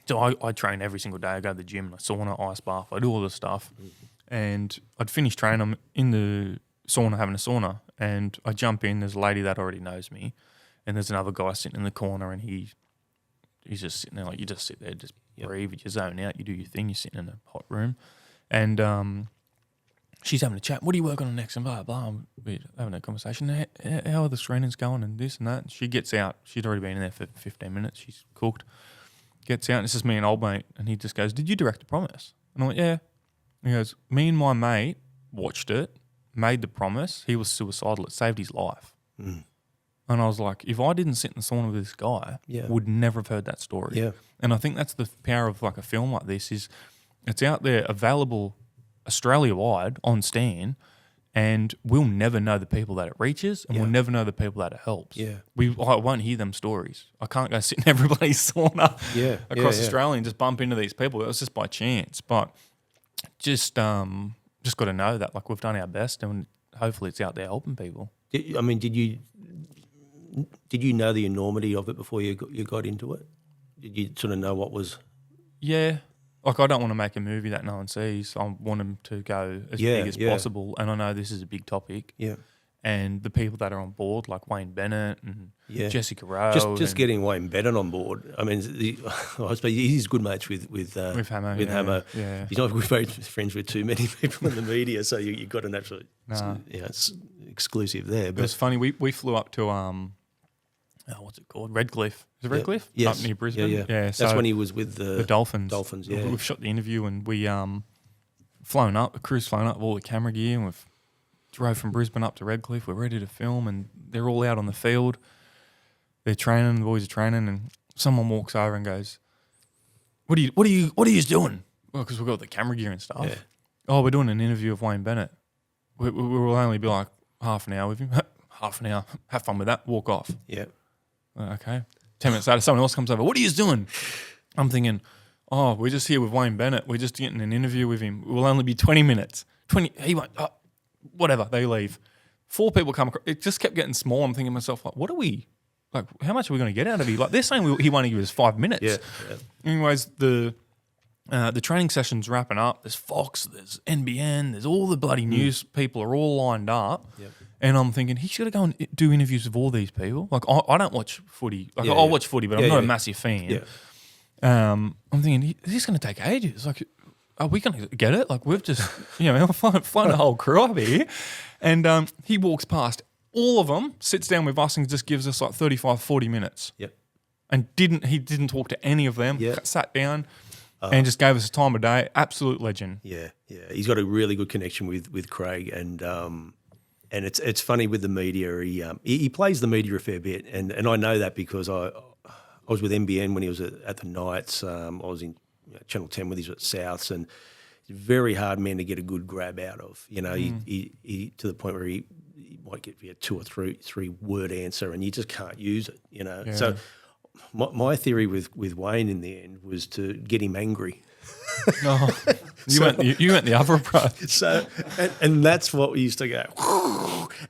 so I train every single day. I go to the gym, I sauna, ice bath, I do all this stuff. And I'd finish training, I'm in the sauna having a sauna, and I jump in, there's a lady that already knows me, and there's another guy sitting in the corner, and he's just sitting there, like you just sit there, just breathe, you zone out, you do your thing, you're sitting in a hot room. And she's having a chat, what are you working on next, and blah, blah. We're having a conversation, how are the screenings going, and this and that. And she gets out, she'd already been in there for 15 minutes, she's cooked. gets out, and it's just me and old mate, and he just goes, "Did you direct The Promise?" And I went, "Yeah." And he goes, "Me and my mate watched it, made The Promise. He was suicidal. It saved his life." Mm. And I was like, if I didn't sit in the sauna with this guy, would never have heard that story. Yeah. And I think that's the power of like a film like this is it's out there available Australia-wide on Stan, and we'll never know the people that it reaches, and we'll never know the people that it helps. Yeah. I won't hear them stories. I can't go sit in everybody's sauna across Australia and just bump into these people. It was just by chance. But just got to know that like we've done our best, and hopefully it's out there helping people. Did you know the enormity of it before you got into it? Did you sort of know what was? Yeah. Like, I don't want to make a movie that no one sees. I want them to go as big as possible. And I know this is a big topic. Yeah. And the people that are on board, like Wayne Bennett and Jessica Rowe. Just getting Wayne Bennett on board. I mean, I suppose he's good mates with Hamo. Hamo. Yeah. He's not very friends with too many people in the media, so you've got an absolute it's exclusive there. But it was funny. We flew up to what's it called? Redcliffe. Is it Redcliffe? Yes. Up near Brisbane. Yeah. That's when he was with the Dolphins. Dolphins, yeah. We've shot the interview and we flown up, a crew's flown up with all the camera gear, and we've drove from Brisbane up to Redcliffe. We're ready to film, and they're all out on the field. They're training, the boys are training, and someone walks over and goes, What are you doing? Well, because we've got the camera gear and stuff. Yeah. Oh, we're doing an interview of Wayne Bennett. We will only be like half an hour with him. Half an hour. Have fun with that. Walk off. Yeah. Okay. 10 minutes later, someone else comes over. What are you doing? I'm thinking, we're just here with Wayne Bennett. We're just getting an interview with him. It will only be 20 minutes. He went, whatever. They leave. 4 people come across. It just kept getting small. I'm thinking to myself, like, what are we, like, how much are we going to get out of you? Like, they're saying he won't give us 5 minutes. Yeah. Anyways, the training session's wrapping up. There's Fox, there's NBN, there's all the bloody news people are all lined up. Yep. And I'm thinking, he should go and do interviews with all these people. Like, I don't watch footy. Like, I'll watch footy, but I'm not a massive fan. Yeah. I'm thinking, this is going to take ages. Like, are we going to get it? Like, we've just, flown a whole crew up here. And he walks past all of them, sits down with us and just gives us like 35, 40 minutes. Yep. And he didn't talk to any of them. Yep. Sat down and just gave us a time of day. Absolute legend. Yeah. He's got a really good connection with Craig, and it's funny with the media. He plays the media a fair bit, and I know that because I was with NBN when he was at the Knights. I was in Channel 10 when he was at Souths, and he's a very hard man to get a good grab out of. He to the point where he might get a 2 or 3 word answer, and you just can't use it. Yeah. So my theory with Wayne in the end was to get him angry. You went the other approach. So, and that's what we used to go.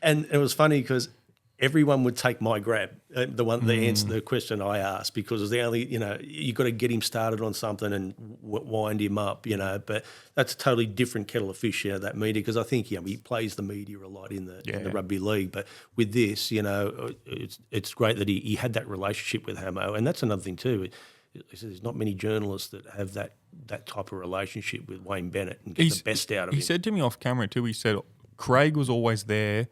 And it was funny because everyone would take my grab, the answer, the question I asked, because it was the only, you got to get him started on something and wind him up, But that's a totally different kettle of fish, that media, because I think, he plays the media a lot in the rugby league. But with this, it's great that he had that relationship with Hamo, and that's another thing too. There's not many journalists that have that type of relationship with Wayne Bennett and get the best out of him. He said to me off camera too, he said Craig was always there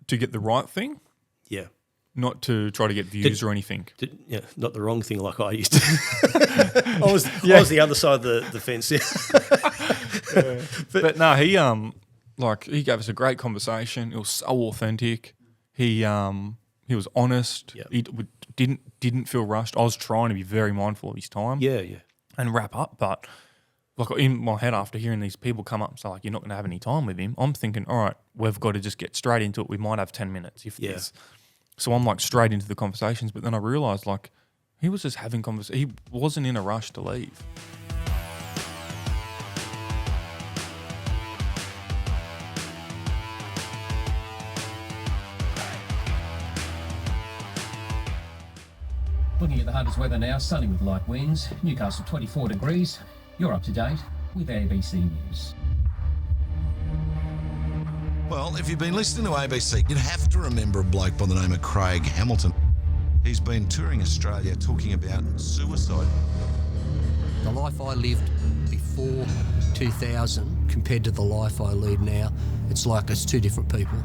to get the right thing. Yeah. Not to try to get views or anything. Not the wrong thing like I used to. I was the other side of the fence. But no, he gave us a great conversation. It was so authentic. He was honest. Yep. He didn't feel rushed. I was trying to be very mindful of his time. Yeah. And wrap up, but like in my head after hearing these people come up and say like you're not going to have any time with him, I'm thinking, all right, we've got to just get straight into it. We might have 10 minutes if this. So I'm like straight into the conversations, but then I realised like he was just having conversations. He wasn't in a rush to leave. Looking at the Hunters weather now, sunny with light winds. Newcastle 24 degrees. You're up to date with ABC News. Well, if you've been listening to ABC, you'd have to remember a bloke by the name of Craig Hamilton. He's been touring Australia talking about suicide. The life I lived before 2000 compared to the life I lead now, it's like it's 2 different people.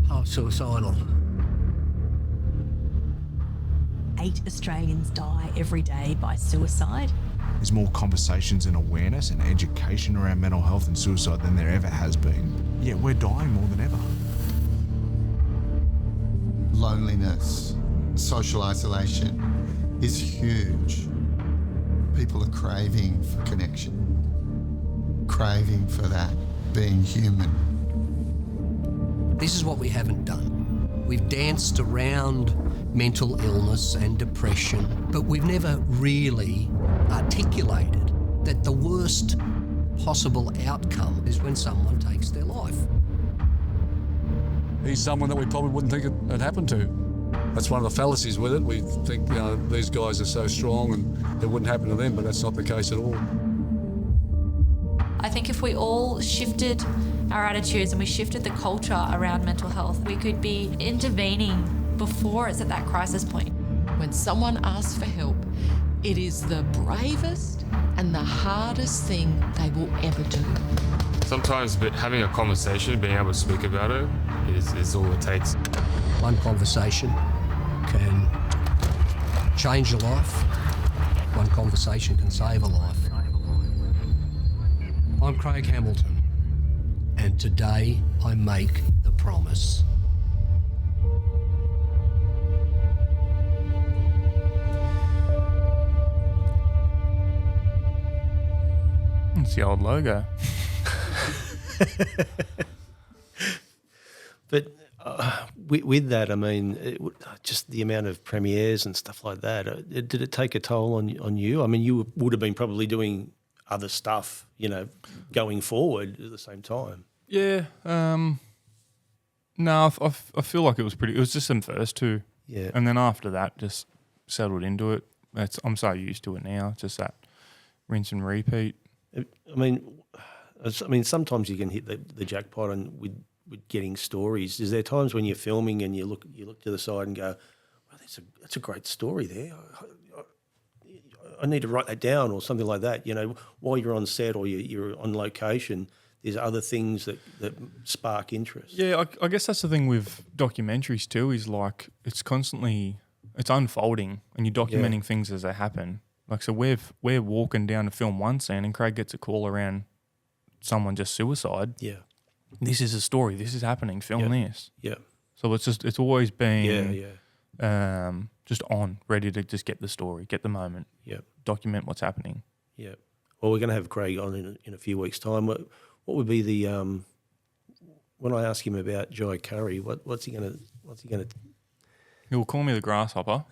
I'm suicidal. 8 Australians die every day by suicide. There's more conversations and awareness and education around mental health and suicide than there ever has been. Yeah, we're dying more than ever. Loneliness, social isolation is huge. People are craving for connection, craving for that, being human. This is what we haven't done. We've danced around mental illness and depression, but we've never really articulated that the worst possible outcome is when someone takes their life. He's someone that we probably wouldn't think it had happened to. That's one of the fallacies with it. We think, these guys are so strong and it wouldn't happen to them, but that's not the case at all. I think if we all shifted our attitudes and we shifted the culture around mental health, we could be intervening before it's at that crisis point. When someone asks for help, it is the bravest and the hardest thing they will ever do. Sometimes having a conversation, being able to speak about it, is all it takes. One conversation can change a life. One conversation can save a life. I'm Craig Hamilton, and today I make the promise. It's the old logo. But with that, I mean, just the amount of premieres and stuff like that, did it take a toll on you? I mean, you would have been probably doing other stuff, going forward at the same time. Yeah. No, I feel like it was just them first two. Yeah. And then after that, just settled into it. I'm so used to it now. It's just that rinse and repeat. I mean, sometimes you can hit the jackpot with getting stories. Is there times when you're filming and you look to the side and go, "Well, that's a great story there. I need to write that down," or something like that. While you're on set or you're on location, there's other things that spark interest. Yeah, I guess that's the thing with documentaries too. Is like it's unfolding, and you're documenting things as they happen. Like, so we're walking down to film one scene and Craig gets a call around someone just suicide. Yeah. This is a story. This is happening. Film this. Yeah. So it's always been just on, ready to just get the story, get the moment. Yeah. Document what's happening. Yeah. Well, we're going to have Craig on in a few weeks' time. What would be the when I ask him about Jye Currie, what's he going to? He'll call me the grasshopper.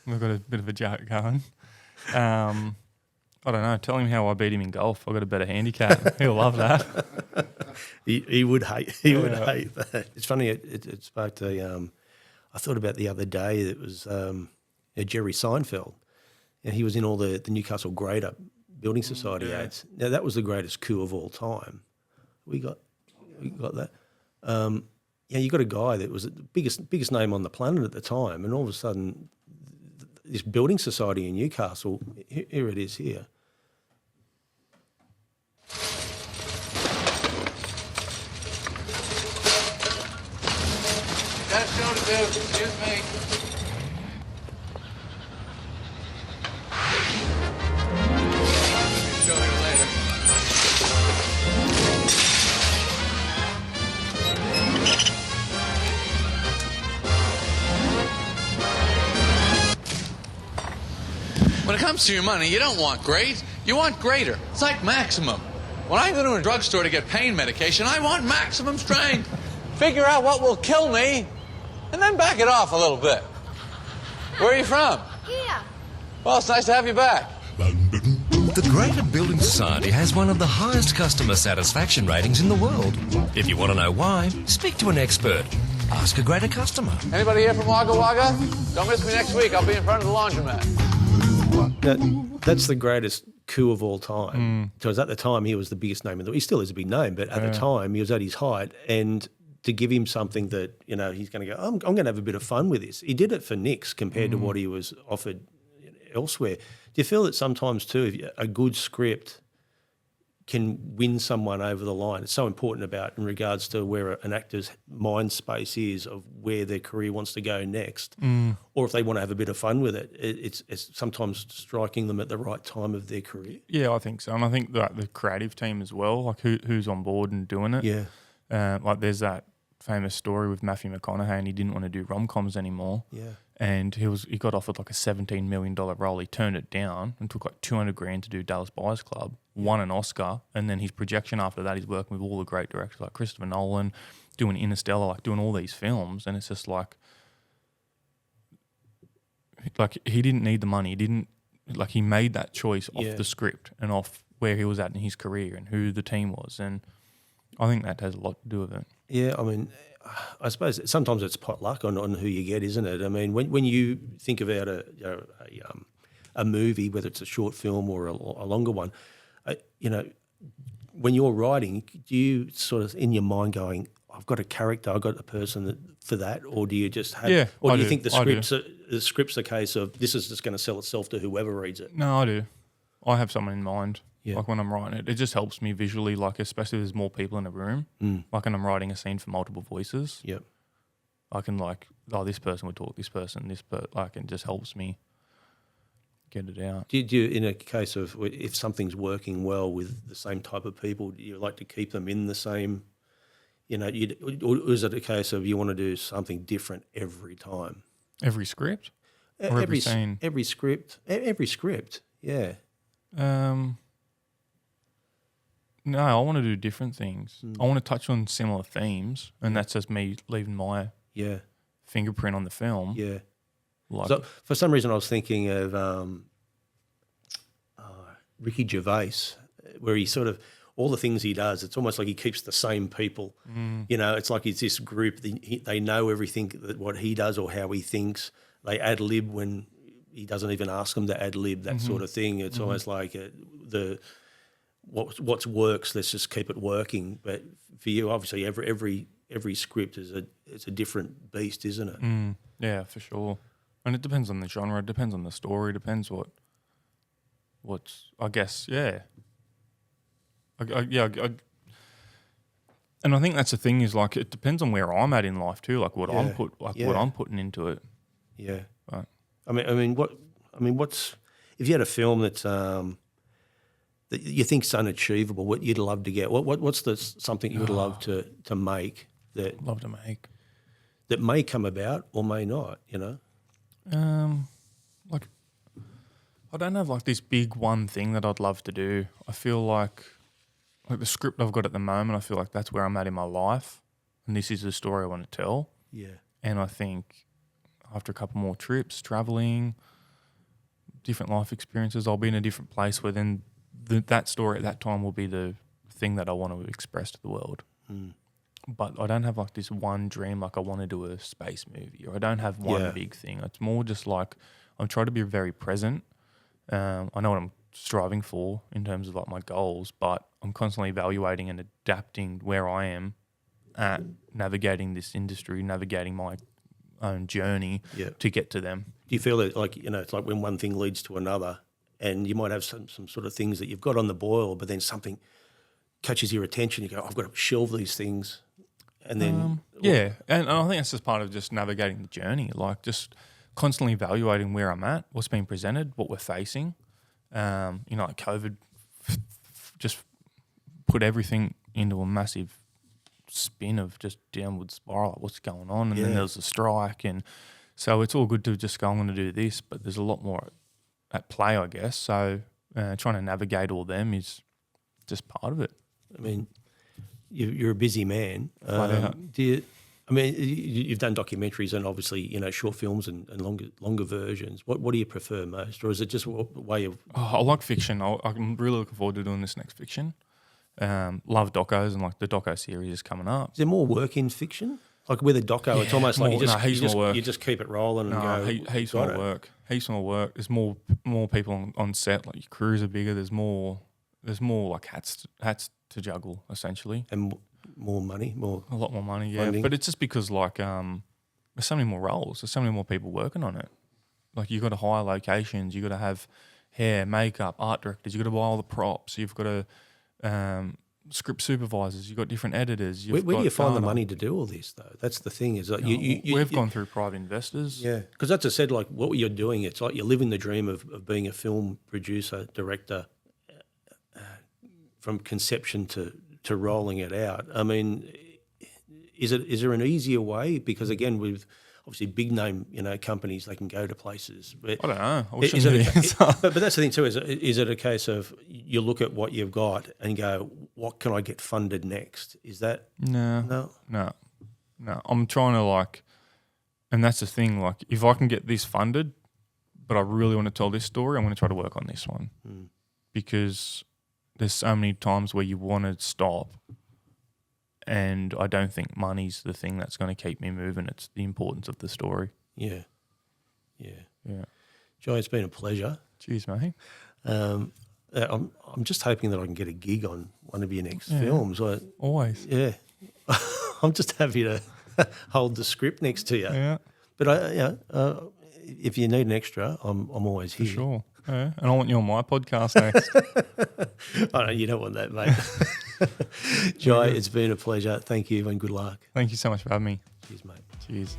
We've got a bit of a joke going. I don't know. Tell him how I beat him in golf. I got a better handicap. He'll love that. He would hate. He would hate that. It's funny. It sparked a. I thought about the other day. It was Jerry Seinfeld, and he was in all the Newcastle Grade Up Building Society ads. Now that was the greatest coup of all time. We got that. You got a guy that was the biggest name on the planet at the time, and all of a sudden, this building society in Newcastle, here it is here. Got a show to do. Excuse me. I'll show you later. When it comes to your money, you don't want great. You want greater. It's like maximum. When I go to a drugstore to get pain medication, I want maximum strength. Figure out what will kill me, and then back it off a little bit. Where are you from? Here. Well, it's nice to have you back. The Greater Building Society has one of the highest customer satisfaction ratings in the world. If you want to know why, speak to an expert. Ask a Greater customer. Anybody here from Wagga Wagga? Don't miss me next week. I'll be in front of the laundromat. That's the greatest coup of all time. Because at the time he was the biggest name in the. He still is a big name, but at the time he was at his height, and to give him something that he's going to go, I'm going to have a bit of fun with this. He did it for Nix compared to what he was offered elsewhere. Do you feel that sometimes too, if a good script, can win someone over the line. It's so important about in regards to where an actor's mind space is of where their career wants to go next, or if they want to have a bit of fun with it. It's sometimes striking them at the right time of their career. Yeah, I think so, and I think that the creative team as well, like who's on board and doing it. Yeah, like there's that famous story with Matthew McConaughey, and he didn't want to do rom-coms anymore. Yeah. And he got offered like a $17 million role. He turned it down and took like $200,000 to do Dallas Buyers Club, won an Oscar, and then his projection after that, he's working with all the great directors like Christopher Nolan, doing Interstellar, like doing all these films, and it's just like he didn't need the money. He made that choice off the script and off where he was at in his career and who the team was, and I think that has a lot to do with it. Yeah, I mean, I suppose sometimes it's potluck on who you get, isn't it? I mean, when you think about a movie, whether it's a short film or a longer one, when you're writing, do you sort of in your mind going, I've got a character, I've got a person for that, or do you just have, or do you think the script's a case of this is just going to sell itself to whoever reads it? No, I do. I have someone in mind. Yeah. Like when I'm writing it, it just helps me visually, like especially if there's more people in a room. Like when I'm writing a scene for multiple voices. Yep. I can this person would talk, this person, it just helps me get it out. Do you, in a case of if something's working well with the same type of people, do you like to keep them in the same, or is it a case of you want to do something different every time? Every script? Or every scene? Every script, yeah. No, I want to do different things. I want to touch on similar themes, and that's just me leaving my fingerprint on the film. Yeah. Like, so for some reason, I was thinking of Ricky Gervais, where he sort of all the things he does. It's almost like he keeps the same people. It's like it's this group. They know everything that what he does or how he thinks. They ad lib when he doesn't even ask them to ad lib. That sort of thing. It's almost like what works, let's just keep it working. But for you, obviously, every script is a different beast, isn't it? Yeah, for sure. And it depends on the genre, it depends on the story, depends what's I guess, yeah. And I think that's the thing is like it depends on where I'm at in life too, like what I'm putting into it. Yeah. Right. What's if you had a film that's that you think's unachievable, what you'd love to get? What's something you would love to make that may come about or may not? I don't have like this big one thing that I'd love to do. I feel like the script I've got at the moment, I feel like that's where I'm at in my life, and this is the story I want to tell. Yeah. And I think after a couple more trips, traveling, different life experiences, I'll be in a different place where then that story at that time will be the thing that I want to express to the world. But I don't have like this one dream, like I want to do a space movie, or I don't have one big thing. It's more just like I'm trying to be very present. I know what I'm striving for in terms of like my goals, but I'm constantly evaluating and adapting where I am at navigating this industry, navigating my own journey to get to them. Do you feel that like, it's like when one thing leads to another, and you might have some sort of things that you've got on the boil, but then something catches your attention, you go, I've got to shelve these things. And then... and I think that's just part of just navigating the journey, like just constantly evaluating where I'm at, what's being presented, what we're facing. Like COVID just put everything into a massive spin of just downward spiral, like what's going on, and then there's a strike, and so it's all good to just go, I'm going to do this, but there's a lot more at play, I guess. So trying to navigate all them is just part of it. I mean, you're a busy man. You've done documentaries and obviously, short films and longer versions. What do you prefer most, or is it just a way of? I like fiction. I'm really looking forward to doing this next fiction. Love docos, and like the doco series is coming up. Is there more work in fiction? Like with a doco, it's almost like you just keep it rolling and go. Heaps more work. Heaps more work. There's more people on set. Like your crews are bigger. There's more like hats to juggle essentially. And more money, a lot more money. Yeah, funding. But it's just because like there's so many more roles. There's so many more people working on it. Like you got to hire locations. You got to have hair, makeup, art directors. You got to buy all the props. You've got to script supervisors, you've got different editors. Where do you find the money to do all this, though? That's the thing. Is like we've gone through private investors. Yeah, because that's I said, like what you're doing, it's like you're living the dream of being a film producer, director, from conception to rolling it out. I mean, is there an easier way? Because again, with obviously big name, companies, they can go to places. But I don't know. I wish but that's the thing too. Is it a case of you look at what you've got and go, what can I get funded next? Is that no? I'm trying to and that's the thing. Like, if I can get this funded, but I really want to tell this story, I'm going to try to work on this one because there's so many times where you want to stop. And I don't think money's the thing that's going to keep me moving. It's the importance of the story. Yeah. Jye, it's been a pleasure. Cheers, mate. I'm just hoping that I can get a gig on one of your next films. Always. Yeah. I'm just happy to hold the script next to you. Yeah. But if you need an extra, I'm always here. For sure. Yeah. And I want you on my podcast next. I know you don't want that, mate. Jye, it's been a pleasure. Thank you and good luck. Thank you so much for having me. Cheers, mate. Cheers.